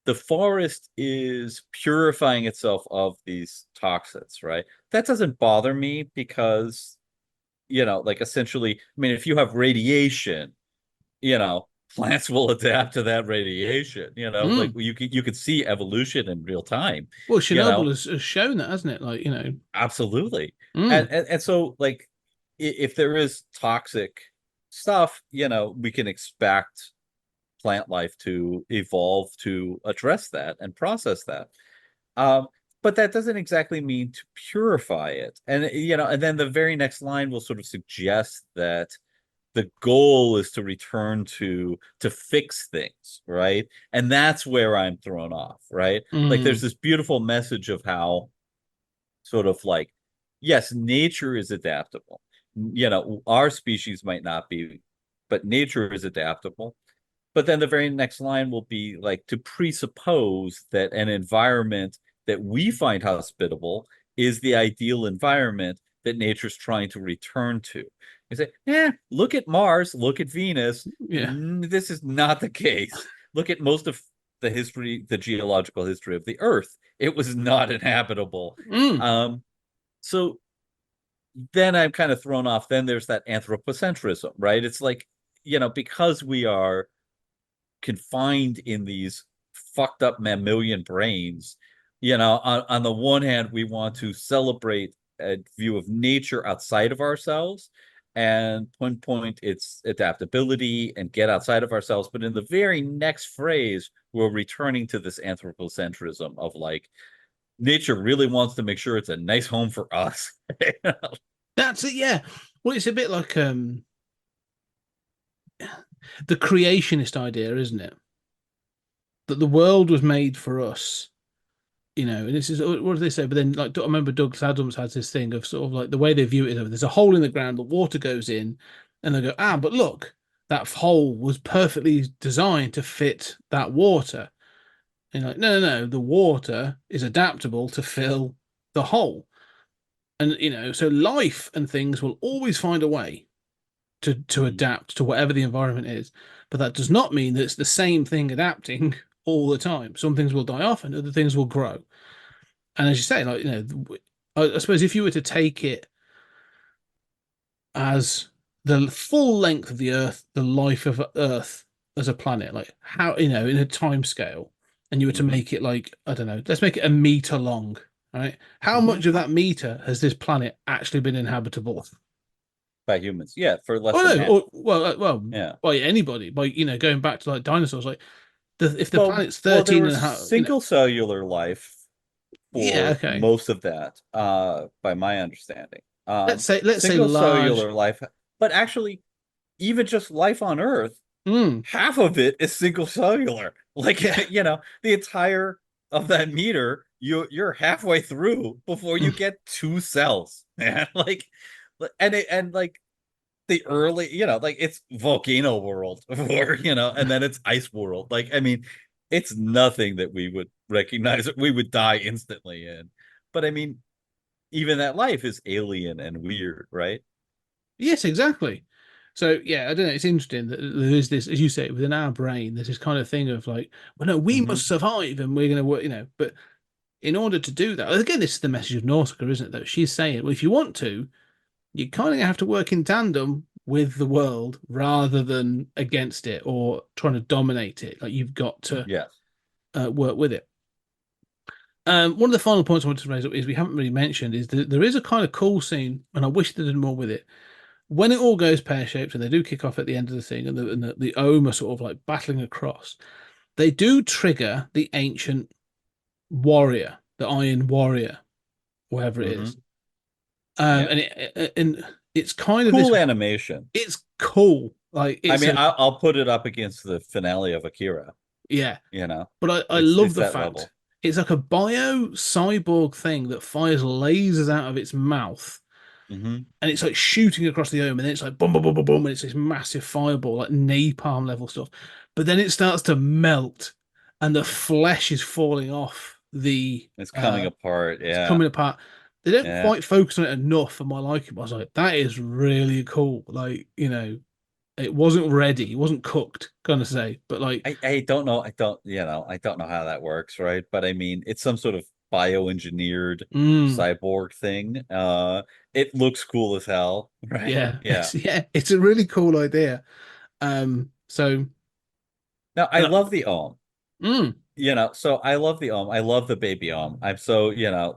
the forest is purifying itself of these toxins, right? That doesn't bother me because, like essentially, I mean, if you have radiation, plants will adapt to that radiation, like Mm. you could see evolution in real time, Well, you Chernobyl know, has shown that, hasn't it? Like, absolutely. And, mm. and so like if there is toxic stuff, we can expect plant life to evolve to address that and process that. Um, but that doesn't exactly mean to purify it. And and then the very next line will sort of suggest that the goal is to return to fix things, right? And that's where I'm thrown off, right? Like there's Mm. this beautiful message of how sort of like, yes, nature is adaptable. Our species might not be, but nature is adaptable. But then the very next line will be like to presuppose that an environment that we find hospitable is the ideal environment that nature's trying to return to. You say, look at Mars, look at Venus. Yeah. This is not the case. Look at most of the geological history of the Earth. It was not inhabitable. Mm. So then I'm kind of thrown off. Then there's that anthropocentrism, right? It's like, because we are confined in these fucked up mammalian brains, on the one hand, we want to celebrate a view of nature outside of ourselves and pinpoint its adaptability and get outside of ourselves. But in the very next phrase, we're returning to this anthropocentrism of like, nature really wants to make sure it's a nice home for us. That's it, yeah. Well, it's a bit like the creationist idea, isn't it? That the world was made for us, and this is what do they say? But then, like, I remember Douglas Adams has this thing of sort of like the way they view it is there's a hole in the ground, the water goes in, and they go, but look, that hole was perfectly designed to fit that water. And you're like, no, no, no, the water is adaptable to fill the hole. And so life and things will always find a way to adapt to whatever the environment is. But that does not mean that it's the same thing adapting all the time. Some things will die off and other things will grow. And as you say, like, I suppose if you were to take it as the full length of the Earth, the life of Earth as a planet, like how, in a time scale, and you were to make it like, I don't know, let's make it a meter long, right? How much of that meter has this planet actually been inhabitable? By humans, yeah, for less Oh than no, half. Yeah. by anybody, by going back to like dinosaurs, like if the Well, planet's well, there 13 and a was half, single cellular life yeah, for okay. most of that, by my understanding. Let's say Single large. cellular life, but actually, even just life on Earth, Mm, half of it is single cellular. Like, yeah. the entire of that meter, you're halfway through before you Mm. get two cells, man. Like, and like the early, like it's volcano world or and then it's ice world. Like, I mean, it's nothing that we would recognize that we would die instantly in. But I mean, even that life is alien and weird, right? Yes, exactly. So yeah, I don't know. It's interesting that there is this, as you say, within our brain, there's this kind of thing of like, well, no, we Hmm. must survive, and we're going to work, But in order to do that, again, this is the message of Nausicaa, isn't it? Though she's saying, well, if you want to, you kind of have to work in tandem with the world rather than against it or trying to dominate it. Like you've got to Yes. work with it. One of the final points I wanted to raise up is we haven't really mentioned is that there is a kind of cool scene, and I wish they did more with it. When it all goes pear-shaped and they do kick off at the end of the thing, and the Ohm are sort of like battling across, they do trigger the ancient warrior, the Iron Warrior, whatever it Hmm. is. Yeah. And it's kind of this. Cool animation. It's cool. Like I it's mean, a I'll put it up against the finale of Akira. yeah, You know, but I love it's the that fact level. it's like a bio cyborg thing that fires lasers out of its mouth, Hmm. and it's like shooting across the Ohm, and then it's like boom, boom, boom, boom, boom, and it's this massive fireball, like napalm level stuff. But then it starts to melt, and the flesh is falling off the It's coming apart. it's Yeah. coming apart. They don't Yeah. quite focus on it enough for my liking. I was like, that is really cool. Like, it wasn't ready, it wasn't cooked, kind of say, but like, I don't know. I don't know how that works, right? But I mean, it's some sort of bioengineered mm, cyborg thing. It looks cool as hell, right? yeah, Yeah. it's a really cool idea. So, Now I and love the Ohm. mm, So I love the I love the baby I'm so,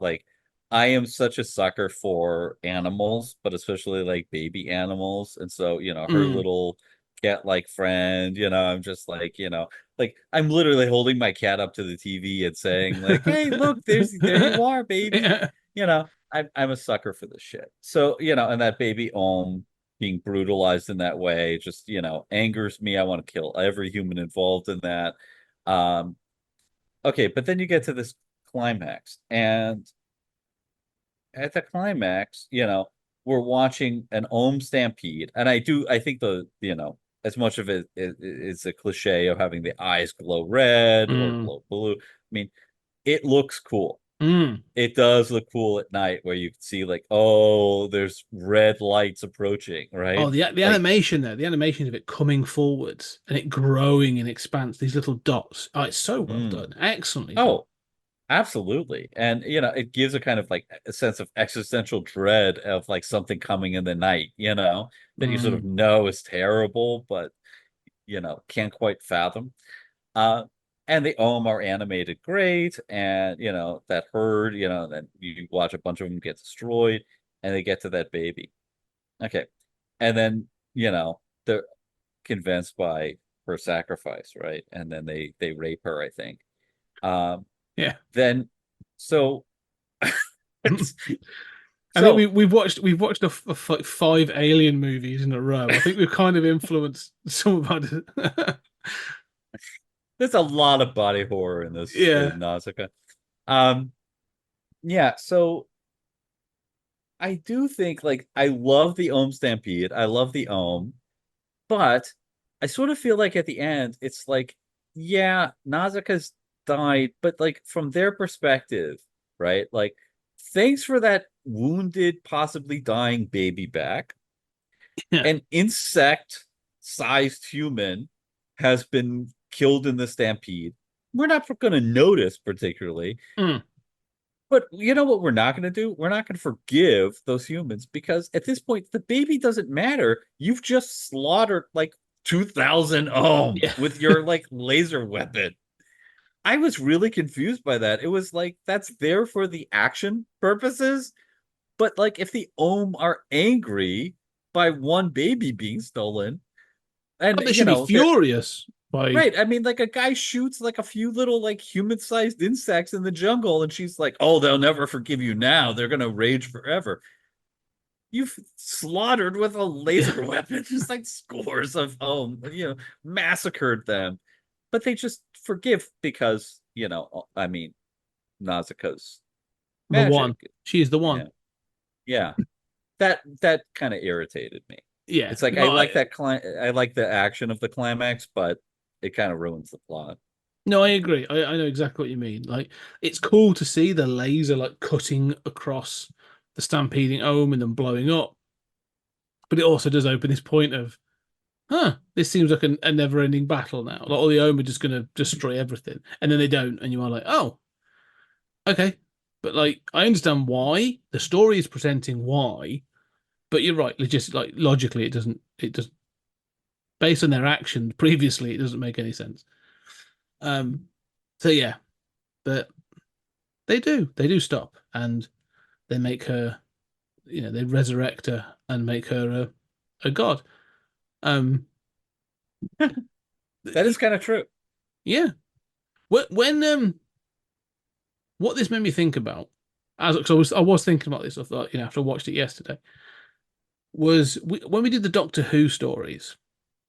like I am such a sucker for animals, but especially like baby animals. And so, her mm. little cat-like friend, I'm just like I'm literally holding my cat up to the TV and saying like, "Hey, look, there you are, baby." Yeah. I'm a sucker for this shit. So, and that baby being brutalized in that way just, angers me. I want to kill every human involved in that. Um, Okay, but then you get to this climax, and at the climax, we're watching an Ohm stampede, and I think as much of it's a cliche of having the eyes glow red or Mm, glow blue. I mean, it looks cool. mm. It does look cool at night where you can see like, oh, there's red lights approaching, Oh, right? the Like, animation there, the animation of it coming forwards and it growing in expanse, these little dots. Oh, it's so well mm, done, excellently done. oh, absolutely. And it gives a kind of like a sense of existential dread of like something coming in the night, that you sort of Mm, know is terrible, but can't quite fathom. Uh and the Ohm are animated great, and that herd, then you watch a bunch of them get destroyed and they get to that baby. Okay. And then, they're convinced by her sacrifice, right? And then they rape her, I think. Um yeah. then so It's- I think So we've watched like five Alien movies in a row. I think we've kind of influenced some of our. there's a lot of body horror in this Yeah. in Nausicaa. Um, yeah, so I do think like I love the Ohm Stampede. I love the Ohm, but I sort of feel like at the end it's like, yeah, Nausicaa's died, but like from their perspective, right? Like, thanks for that wounded, possibly dying baby back. Yeah. An insect-sized human has been killed in the stampede. We're not going to notice particularly, Mm. but you know what we're not going to do? We're not going to forgive those humans because at this point the baby doesn't matter. You've just slaughtered like 2,000 ohm Yeah. with your like laser weapon. I was really confused by that. It was like that's there for the action purposes, but like if the ohm are angry by one baby being stolen, and But they should be they're furious by. right. I mean, like a guy shoots like a few little like human-sized insects in the jungle, and she's like, "Oh, they'll never forgive you now. They're gonna rage forever." You've slaughtered with a laser weapon, just like scores of massacred them. But they just forgive because, I mean, Nausicaa's The one. magic. She is the Yeah. one. Yeah. That kind of irritated me. Yeah. It's like I No, like I like the action of the climax, but it kind of ruins the plot. no, I agree. I know exactly what you mean. Like, it's cool to see the laser like cutting across the stampeding Ohm and them blowing up. But it also does open this point of, this seems like a never-ending battle now. Like all the Ohm are just going to destroy everything, and then they don't, and you are like, oh, okay. But like, I understand why the story is presenting why, but you're right. Just like logically, it doesn't. It does based on their action previously. It doesn't make any sense. So yeah, but they do stop, and they make her, they resurrect her and make her a god. That is kind of true. Yeah. When what this made me think about, as cause I was thinking about this, I thought, after I watched it yesterday, was when we did the Doctor Who stories,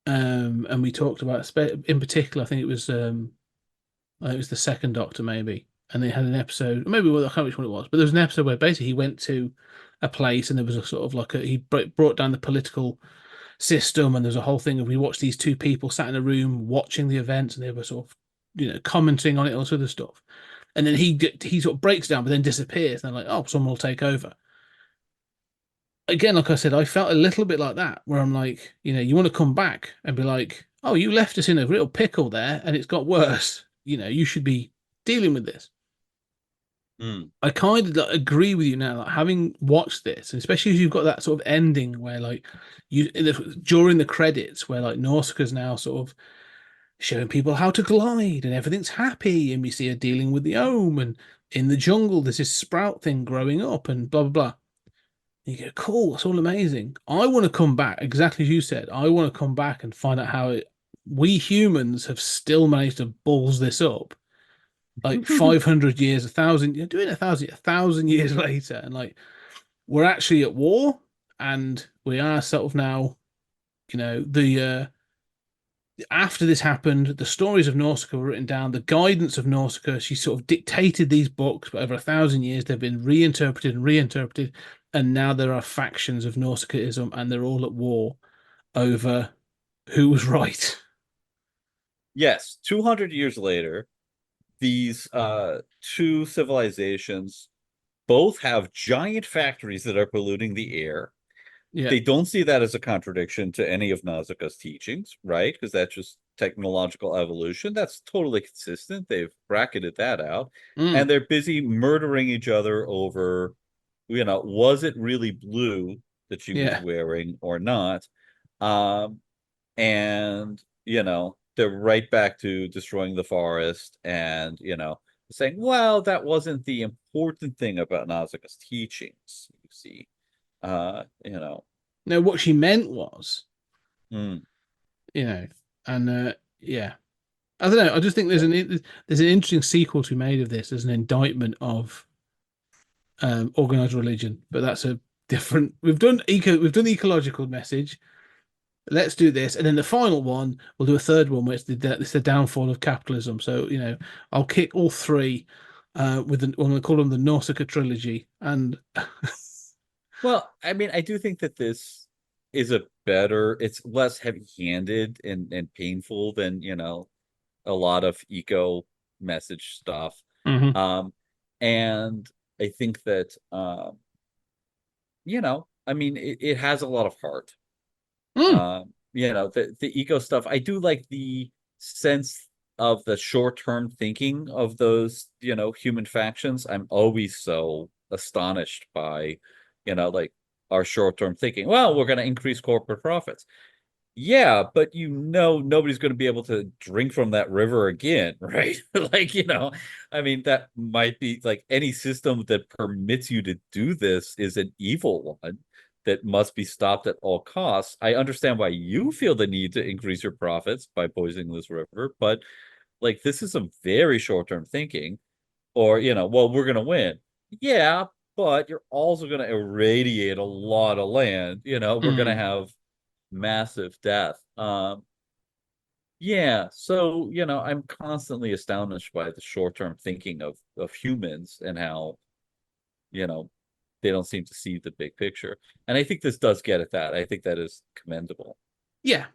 and we talked about in particular, I think it was the second Doctor maybe, and they had an episode, maybe I can't remember which one it was, but there was an episode where basically he went to a place and there was a sort of like he brought down the political system, and there's a whole thing of we watched these two people sat in a room watching the events, and they were sort of commenting on it, all sort of stuff, and then he sort of breaks down but then disappears, and they're like, oh, someone will take over again. Like I said, I felt a little bit like that, where I'm like, you want to come back and be like, oh, you left us in a real pickle there and it's got worse, you should be dealing with this. I kind of agree with you now, like, having watched this, and especially as you've got that sort of ending where like during the credits where like Nausicaa's now sort of showing people how to glide and everything's happy, and we see her dealing with the Ohm, and in the jungle there's this sprout thing growing up and blah blah blah. And you go, cool, that's all amazing. I want to come back, exactly as you said. I want to come back and find out how we humans have still managed to balls this up like 500 years, 1,000, you're doing 1,000 years later, and like we're actually at war, and we are sort of now, the after this happened, the stories of Nausicaa were written down, the guidance of Nausicaa, she sort of dictated these books, but over 1,000 years they've been reinterpreted and reinterpreted, and now there are factions of Nausicaism, and they're all at war over who was right. Yes, 200 years later, these two civilizations both have giant factories that are polluting the air. Yeah. They don't see that as a contradiction to any of Nausicaa's teachings, right? Because that's just technological evolution. That's totally consistent. They've bracketed that out. And they're busy murdering each other over, was it really blue that she was wearing or not? And, they're right back to destroying the forest and, saying, well, that wasn't the important thing about Nausicaa's teachings, you see. No, what she meant was, and yeah, I don't know. I just think there's an interesting sequel to be made of this as an indictment of organized religion, but that's a different. We've done the ecological message. Let's do this, and then the final one, we'll do a third one where it's the downfall of capitalism. So I'll kick all three with I'm going to call them the Nausicaa trilogy. And well, I mean, I do think that this is it's less heavy-handed and painful than a lot of eco message stuff. And I think that I mean, it has a lot of heart. The eco stuff, I do like the sense of the short-term thinking of those human factions. I'm always so astonished by like our short-term thinking. Well, we're going to increase corporate profits. Yeah, but nobody's going to be able to drink from that river again, right? Like, I mean, that might be like any system that permits you to do this is an evil one that must be stopped at all costs. I understand why you feel the need to increase your profits by poisoning this river, but like this is some very short-term thinking. Or, well, we're going to win. Yeah, but you're also going to irradiate a lot of land. We're going to have massive death. Yeah, so I'm constantly astonished by the short-term thinking of humans and how they don't seem to see the big picture. And I think this does get at that. I think that is commendable. Yeah.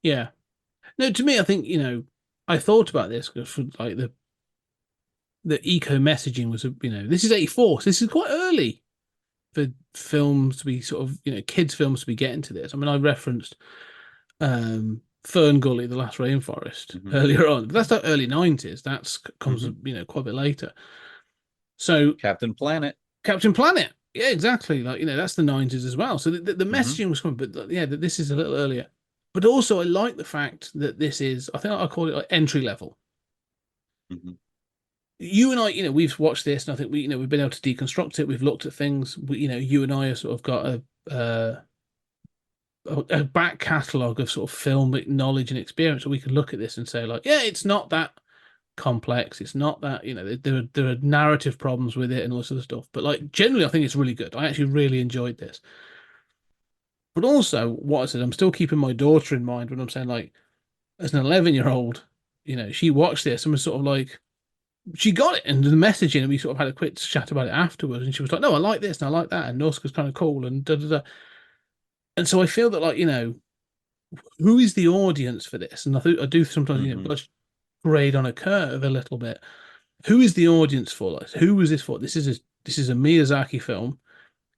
No, to me, I think I thought about this for like the eco messaging was this is 84, so this is quite early. for films to be sort of, kids films to be getting to this. I mean, I referenced Fern Gully, The Last Rainforest Mhm. earlier on, but that's not early 90s. That's comes, quite a bit later. So Captain Planet. Captain Planet, yeah, exactly. Like, that's the 90s as well. So the Mhm. messaging was coming, but yeah, that this is a little earlier. But also, I like the fact that this is, I think I call it like entry level. Mhm. You and I, we've watched this, and I think we've been able to deconstruct it. We've looked at things. You and I have sort of got a back catalogue of sort of film knowledge and experience, so we can look at this and say, like, yeah, it's not that complex. It's not that, there are narrative problems with it and all this other stuff. But like generally, I think it's really good. I actually really enjoyed this. But also, what I said, I'm still keeping my daughter in mind when I'm saying, like, as an 11-year-old, she watched this and was sort of like, she got it and the messaging, and we sort of had a quick chat about it afterwards. And she was like, no, I like this and I like that, and Nausicaa's kind of cool and da da da. And so I feel that, like, who is the audience for this? And I do sometimes, Mhm. grade on a curve a little bit. Who is the audience for this? Who is this for? This is a Miyazaki film.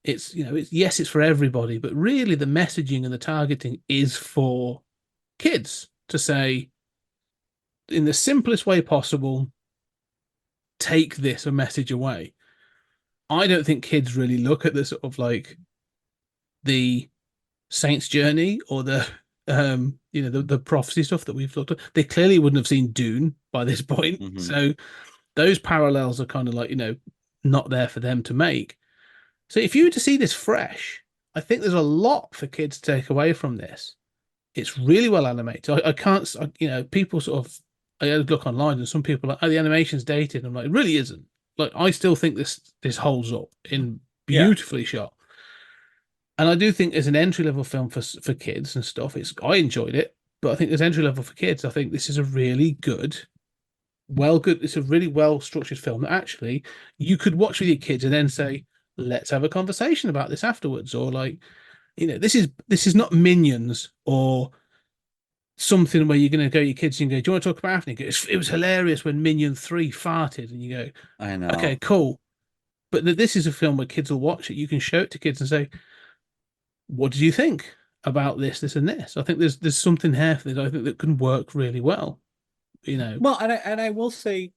It's, yes, it's for everybody, but really the messaging and the targeting is for kids to say, in the simplest way possible, take this a message away. I don't think kids really look at the sort of like the Saint's Journey or the the prophecy stuff that we've looked at. They clearly wouldn't have seen Dune by this point. Mhm. So those parallels are kind of like, not there for them to make. So if you were to see this fresh, I think there's a lot for kids to take away from this. It's really well animated. I can't, people sort of, I had a look online and some people are like, oh, the animation's dated. I'm like, it really isn't. Like, I still think this holds up in Yeah. beautifully shot. And I do think as an entry level film for kids and stuff, I enjoyed it, but I think as entry level for kids, I think this is a really good. It's a really well structured film that actually you could watch with your kids and then say, let's have a conversation about this afterwards, or like, this is not Minions or something where you're going to go your kids and go, do you want to talk about Anthony? It was hilarious when Minion 3 farted, and you go, I okay, know. cool. But this is a film where kids will watch it. You can show it to kids and say, what did you think about this, and this? I think there's something here for this. I think that can work really well. You know, Well, and I will say,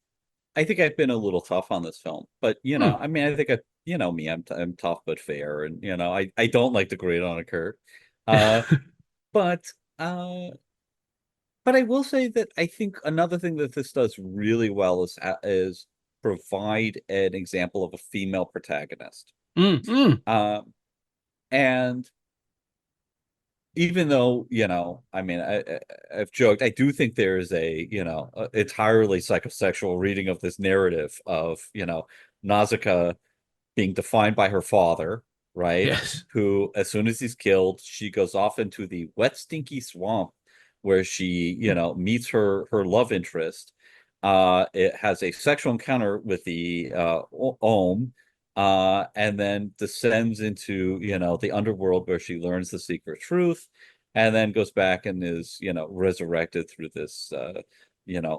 I think I've been a little tough on this film, but hmm. I mean, I think me, I'm tough but fair, and I don't like to grade on a curve, uh, but uh, but I will say that I think another thing that this does really well is provide an example of a female protagonist, Mm, mm. um, and even though I mean, I've joked, I do think there is a entirely psychosexual reading of this narrative of Nausicaa being defined by her father, right? Yes. Who, as soon as he's killed, she goes off into the wet, stinky swamp where she, meets her love interest. It has a sexual encounter with the Ohm, and then descends into, the underworld where she learns the secret truth, and then goes back and is, resurrected through this,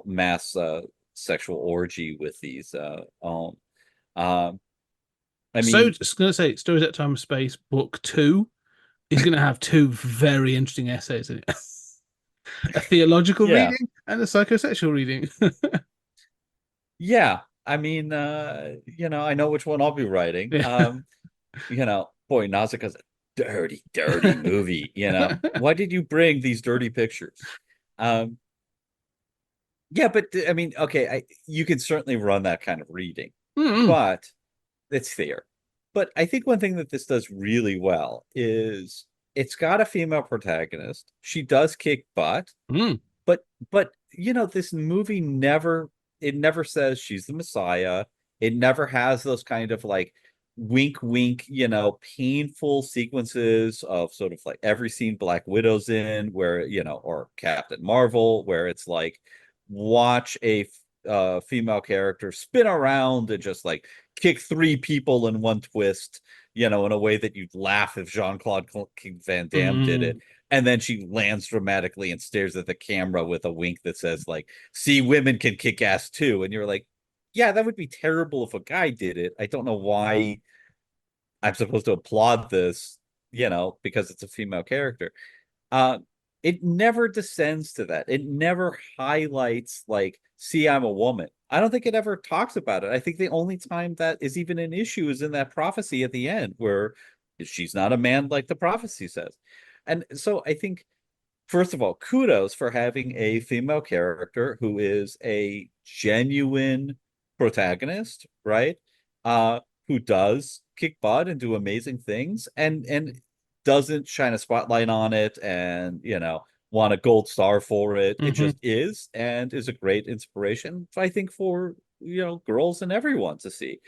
mass sexual orgy with these Ohm. Um, I So mean, just gonna say, Stories at Time of Space Book 2 is gonna have two very interesting essays in it. A theological yeah, reading and a psychosexual reading. yeah. I mean, I know which one I'll be writing. Yeah. Boy, Nausicaa's a dirty, dirty movie. Why did you bring these dirty pictures? Um, yeah, but I mean, okay, you can certainly run that kind of reading, Mm, but it's fair. But I think one thing that this does really well is it's got a female protagonist. She does kick butt, mm, but this movie never says she's the Messiah. It never has those kind of like wink wink, painful sequences of sort of like every scene Black Widow's in, where or Captain Marvel, where it's like watch a female character spin around and just like kick three people in one twist, in a way that you'd laugh if Jean-Claude Van Damme did it, mm. and then she lands dramatically and stares at the camera with a wink that says like, see, women can kick ass too. And you're like, yeah, that would be terrible if a guy did it. I don't know why I'm supposed to applaud this, because it's a female character. Uh, it never descends to that. It never highlights like, see, I'm a woman. I don't think it ever talks about it. I think the only time that is even an issue is in that prophecy at the end, where she's not a man like the prophecy says. And so I think, first of all, kudos for having a female character who is a genuine protagonist, right? Who does kick butt and do amazing things, and doesn't shine a spotlight on it and want a gold star for it. It Hmm. just is, and is a great inspiration, I think, for girls and everyone to see.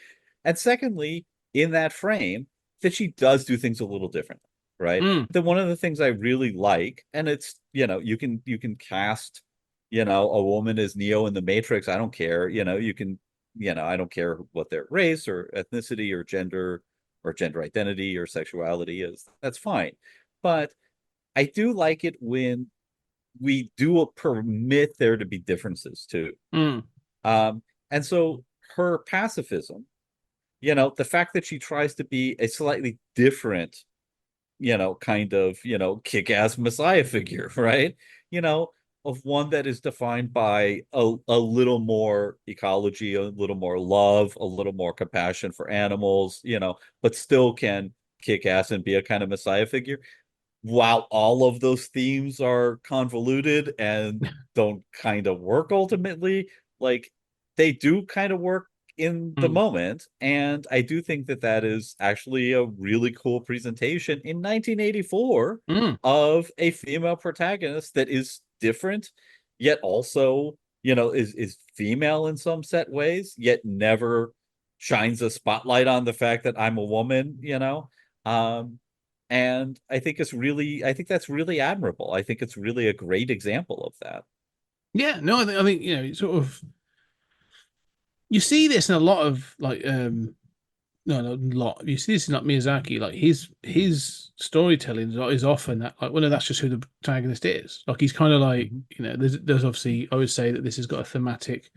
And secondly, in that frame, that she does do things a little different, right? Mm. Then one of the things I really like, and it's you can cast a woman as Neo in the Matrix. I don't care. You can I don't care what their race or ethnicity or gender identity or sexuality is. That's fine. But I do like it when we do permit there to be differences too. Mm. And so her pacifism, the fact that she tries to be a slightly different, kind of, kick-ass messiah figure, right? Of one that is defined by a little more ecology, a little more love, a little more compassion for animals, but still can kick ass and be a kind of messiah figure. While all of those themes are convoluted and don't kind of work ultimately, like they do kind of work in the Mm. moment. And I do think that that is actually a really cool presentation in 1984 Mm. of a female protagonist that is different, yet also, is female in some set ways, yet never shines a spotlight on the fact that I'm a woman. And I think that's really admirable. I think it's really a great example of that. Yeah, no, I think sort of you see this in a lot of like no, not a lot. You see this in like Miyazaki, like his storytelling is often that like, well, no, that's just who the protagonist is. Like he's kind of like, Mhm. there's obviously I would say that this has got a thematic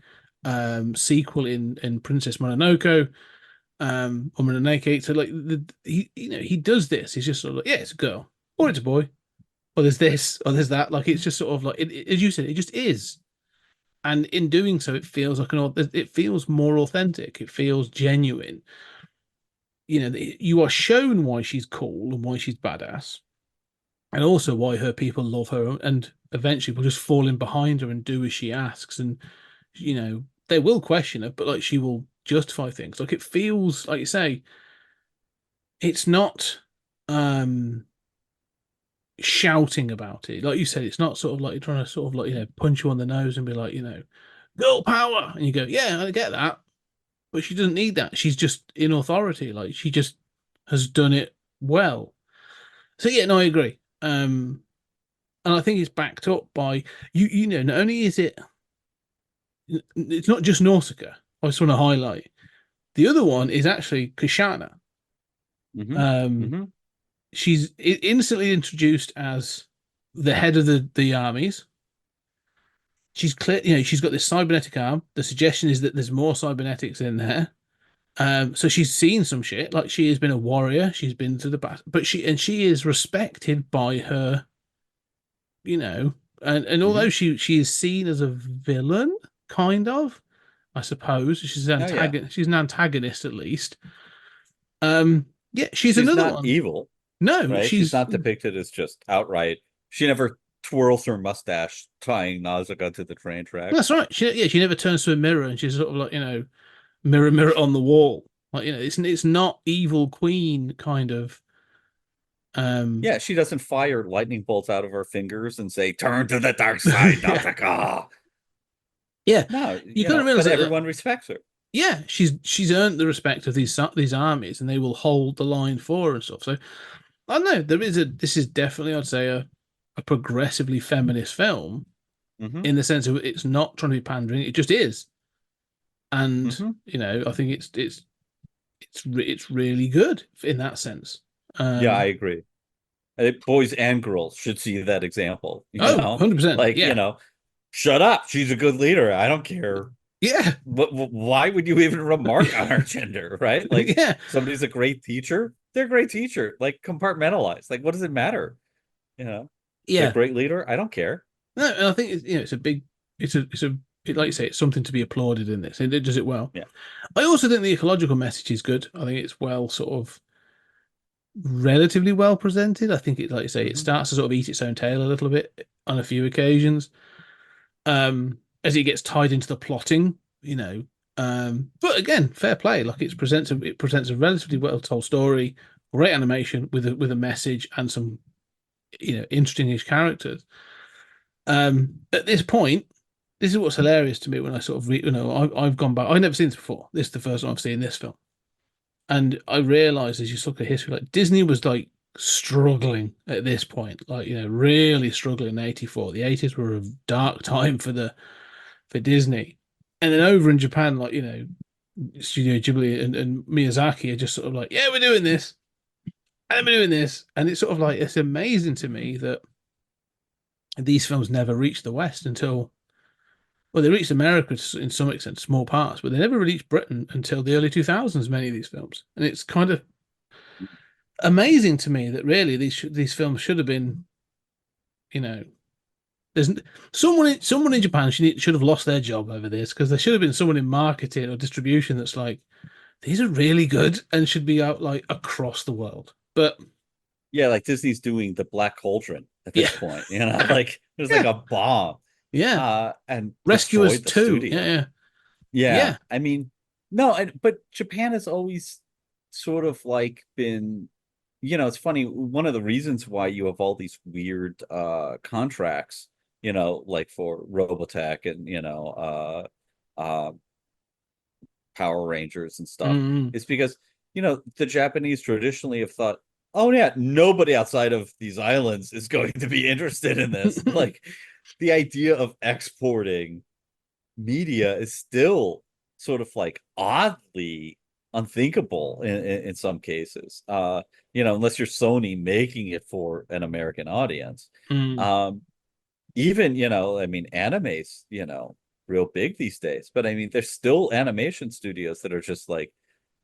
sequel in Princess Mononoke, or Mononoke. So like he does this. He's just sort of like, yeah, it's a girl or it's a boy, or there's this or there's that. Like it's just sort of like as you said, it just is. And in doing so, it feels like it feels more authentic. It feels genuine. You are shown why she's cool and why she's badass, and also why her people love her, and eventually will just fall in behind her and do as she asks. And they will question her, but like she will justify things. Like it feels like you say, it's not um shouting about it. Like you said, it's not sort of like you're trying to sort of like punch you on the nose and be like girl power, and you go, yeah, I get that, but she doesn't need that. She's just in authority. Like she just has done it well. So yeah, no, I agree. And I think it's backed up by not only is it's not just Nausicaa. I just want to highlight the other one is actually Kashana. Hmm. Um, Hmm. she's instantly introduced as the head of the armies. She's clear, she's got this cybernetic arm. The suggestion is that there's more cybernetics in there. So she's seen some shit. Like she has been a warrior. She's been to the battle, but she is respected by her. And although Hmm. she is seen as a villain, kind of, I suppose Oh yeah. she's an antagonist at least. Um, yeah, she's She's another not one. evil, No, right? She's she's not depicted as just outright. She never twirls her mustache tying Nausicaa to the train that's tracks. right. She never turns to a mirror and she's sort of like mirror mirror on the wall. Like it's not evil queen kind of. Um, Yeah, she doesn't fire lightning bolts out of her fingers and say, "Turn to the dark side, yeah, Nausicaa." yeah. No, You got to realize but that everyone respects her. yeah, she's earned the respect of these armies, and they will hold the line for her and stuff. So I don't know. This is definitely, I'd say, a progressively feminist film Hmm. in the sense of it's not trying to be pandering. It just is, and Hmm. I think it's really good in that sense. Yeah, I Um, agree. Boys and girls should see that example, oh, 100%. like, Yeah, shut up. She's a good leader. I don't care. Yeah, Why would you even remark on our gender, right? Like, yeah, somebody's a great teacher, they're a great teacher. Like, compartmentalize. Like, what does it matter? You know, they're a yeah. great leader. I don't care. No, and I think it's a big, like you say, it's something to be applauded in this. It does it well. Yeah. I also think the ecological message is good. I think it's well sort of relatively well presented. I think it, like you say, it Mhm. starts to sort of eat its own tail a little bit on a few occasions, as it gets tied into the plotting, you know. But again, fair play. Like it presents a relatively well told story, great animation with a message and some interesting-ish characters. At this point, this is what's hilarious to me when I sort of I've gone back. I've never seen this before. This is the first time I've seen this film. And I realized as you look at history, like Disney was like struggling at this point, like really struggling in '84. The '80s were a dark time for Disney. And then over in Japan, like Studio Ghibli and Miyazaki are just sort of like, yeah, we're doing this, and we're doing this. And it's sort of like it's amazing to me that these films never reached the West until well, they reached America in some extent, small parts, but they never reached Britain until the early 2000s, many of these films. And it's kind of amazing to me that really these films should have been, you know, there's someone in Japan should have lost their job over this because there should have been someone in marketing or distribution that's like these are really good and should be out like across the world. But Yeah, like Disney's doing the Black Cauldron at yeah, this point, like there's like yeah, a bomb yeah. and Rescuers destroyed the 2. Yeah, studio. yeah, Yeah, yeah. I mean, no, but Japan has always sort of like been, it's funny, one of the reasons why you have all these weird contracts, like for Robotech and uh Power Rangers and stuff, Mm. is because, the Japanese traditionally have thought, oh yeah, nobody outside of these islands is going to be interested in this. Like, the idea of exporting media is still sort of like oddly unthinkable in some cases. Unless you're Sony making it for an American audience. Mm. Um, Even, I mean, anime's, real big these days, but I mean, there's still animation studios that are just like,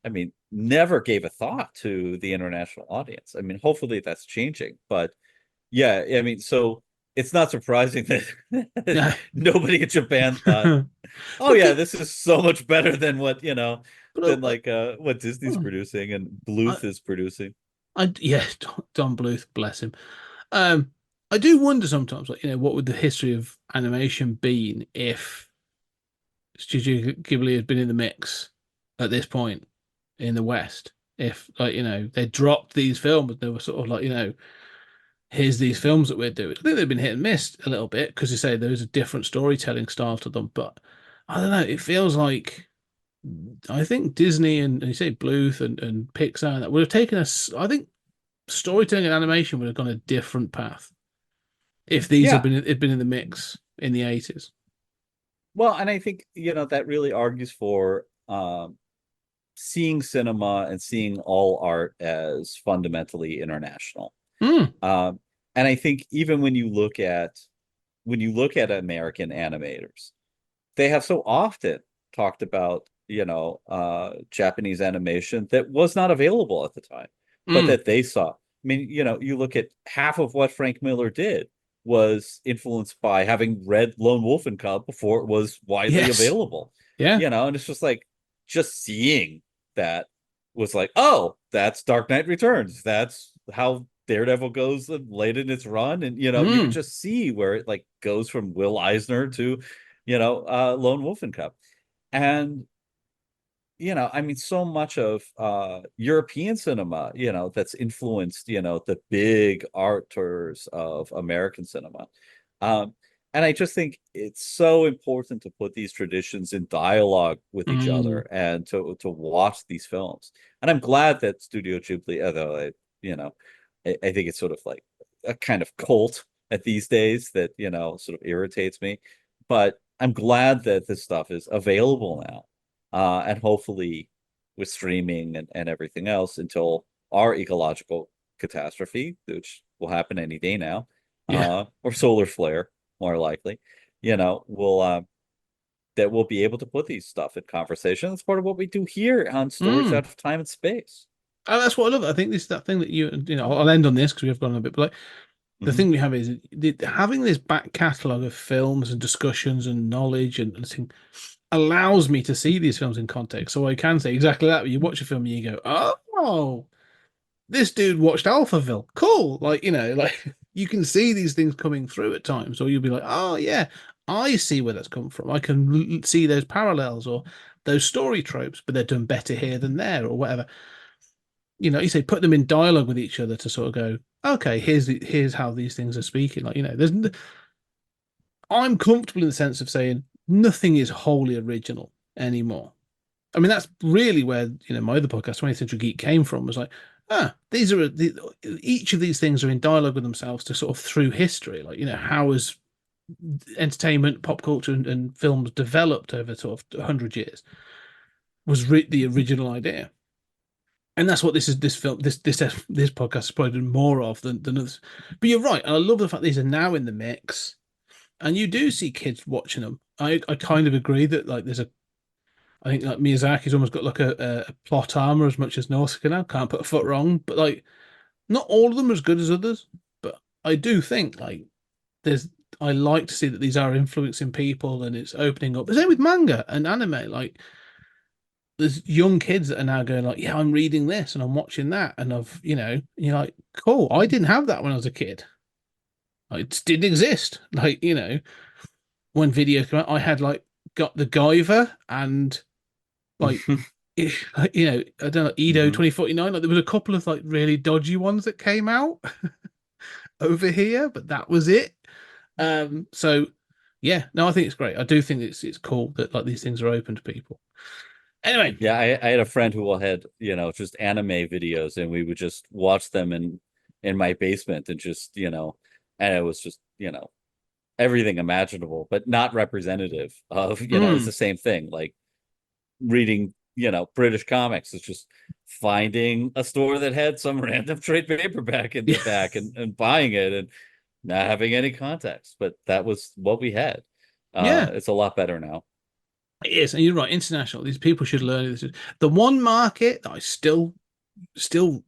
I mean, never gave a thought to the international audience. I mean, hopefully that's changing, but yeah, I mean, so it's not surprising that Yeah. nobody in Japan thought, but oh yeah, the this is so much better than what, but than like what Disney's producing and I, Bluth is producing. yeah, Don Bluth, bless him. Um, I do wonder sometimes, like, what would the history of animation been if Studio Ghibli had been in the mix at this point in the West? If, like, they dropped these films, they were sort of like, here's these films that we're doing. I think they've been hit and miss a little bit because you say there is a different storytelling style to them, but I don't know. It feels like I think Disney and you say Bluth and Pixar and that would have taken us. I think storytelling and animation would have gone a different path if these Yeah. had been in the mix in the '80s. Well, and I think, that really argues for seeing cinema and seeing all art as fundamentally international. Mm, Um, and I think even when you look at American animators, they have so often talked about, Japanese animation that was not available at the time, but mm. that they saw. I mean, you look at half of what Frank Miller did was influenced by having read Lone Wolf and Cub before it was widely Yes. available. Yeah. And it's just like just seeing that was like, oh, that's Dark Knight Returns. That's how Daredevil goes late in its run. And you could Mm, just see where it like goes from Will Eisner to, Lone Wolf and Cub. And I mean, so much of European cinema, that's influenced, the big arters of American cinema. Um, and I just think it's so important to put these traditions in dialogue with each mm. other and to watch these films. And I'm glad that Studio Ghibli, although I think it's sort of like a kind of cult at these days that, sort of irritates me. But I'm glad that this stuff is available now, and hopefully with streaming and everything else until our ecological catastrophe, which will happen any day now, Yeah. or solar flare, more likely, will that we'll be able to put these stuff in conversation. That's part of what we do here on Stories Out of Time and Space. And that's what I love. I think this is that thing that you know. I'll end on this because we have gone a bit, but like the thing we have is having this back catalogue of films and discussions and knowledge and thing allows me to see these films in context. So I can say exactly that. When you watch a film and you go, oh, this dude watched Alphaville. Cool. Like, you know, like you can see these things coming through at times, or you'll be like, oh, yeah, I see where that's come from. I can see those parallels or those story tropes, but they're done better here than there or whatever. You know, you say put them in dialogue with each other to sort of go, okay, here's how these things are speaking. Like, you know, I'm comfortable in the sense of saying nothing is wholly original anymore. I mean, that's really where, you know, my other podcast, 20th Century Geek, came from, was like, these are each of these things are in dialogue with themselves to sort of through history. Like, you know, how has entertainment, pop culture, and films developed over sort of 100 years was the original idea. And that's what this podcast is probably doing more of than others. But you're right. I love the fact these are now in the mix, and you do see kids watching them. I kind of agree that like I think like Miyazaki's almost got like a plot armor as much as Nausicaa now. Can't put a foot wrong, but like not all of them are as good as others. But I do think like I like to see that these are influencing people and it's opening up. The same with manga and anime. Like there's young kids that are now going like, yeah, I'm reading this and I'm watching that, and you're like, cool. I didn't have that when I was a kid. It didn't exist. Like, you know, when video came out, I had like got the Guyver and like, you know, I don't know, Edo 2049. Like there was a couple of like really dodgy ones that came out over here, but that was it. So yeah, no, I think it's great. I do think it's cool that like these things are open to people. Anyway, yeah, I had a friend who had, you know, just anime videos, and we would just watch them in my basement and just, you know, and it was just, you know, everything imaginable, but not representative of, you know, it's the same thing. Like reading, you know, British comics. It's just finding a store that had some random trade paperback in the back and buying it and not having any context. But that was what we had. It's a lot better now. It is, and you're right. International. These people should learn this. The one market that I still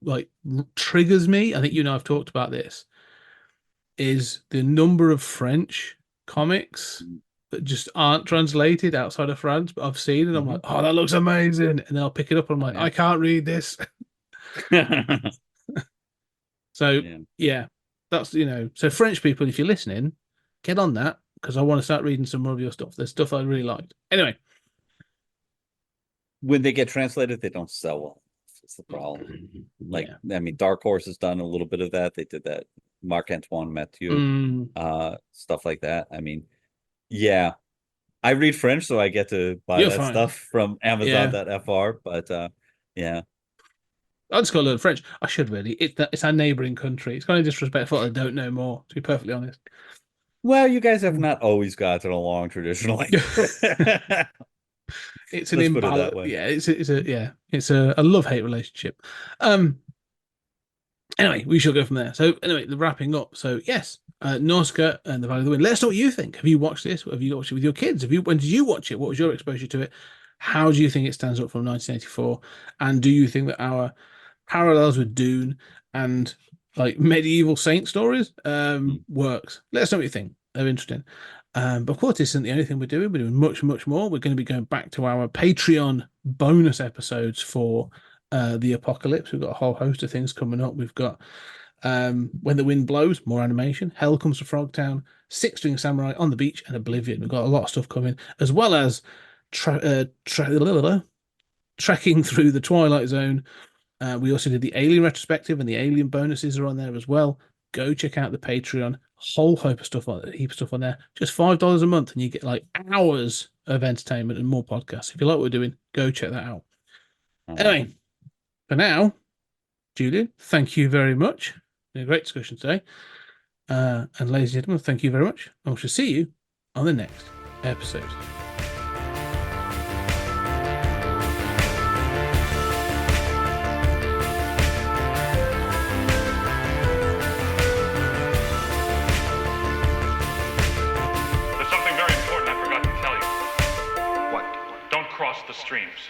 like triggers me. I think you and I have talked about this. Is the number of French comics that just aren't translated outside of France, but I've seen it. I'm like, oh, that looks amazing, and then I'll pick it up. And I'm like, I can't read this. So yeah, that's, you know, so French people, if you're listening, get on that, because I want to start reading some more of your stuff. There's stuff I really liked. Anyway, when they get translated, they don't sell well. That's the problem. Like, I mean, Dark Horse has done a little bit of that. They did that. Marc-Antoine Mathieu, stuff like that. I mean, yeah, I read French, so I get to buy stuff from Amazon.fr. But yeah, I just got to learn French. I should really. It's our neighboring country. It's kind of disrespectful. I don't know more, to be perfectly honest. Well, you guys have not always gotten along traditionally. It's an imbalance. Yeah, it's a love-hate relationship. Anyway, we shall go from there. So anyway, the wrapping up. So yes, Nausicaa and the Valley of the Wind. Let us know what you think. Have you watched this? Have you watched it with your kids? When did you watch it? What was your exposure to it? How do you think it stands up from 1984? And do you think that our parallels with Dune and like medieval saint stories works? Let us know what you think. They're interesting. But of course, this isn't the only thing we're doing. We're doing much, much more. We're going to be going back to our Patreon bonus episodes for the apocalypse. We've got a whole host of things coming up. We've got When the Wind Blows, more animation, Hell Comes to Frogtown, Six String Samurai, On the Beach, and Oblivion. We've got a lot of stuff coming, as well as trekking through the Twilight Zone. We also did the Alien retrospective, and the Alien bonuses are on there as well. Go check out the Patreon. Whole heap of stuff on there. Just $5 a month, and you get like hours of entertainment and more podcasts. If you like what we're doing, go check that out. Anyway, for now, Julian, thank you very much. Been a great discussion today. And ladies and gentlemen, thank you very much. And we shall see you on the next episode. There's something very important I forgot to tell you. the streams.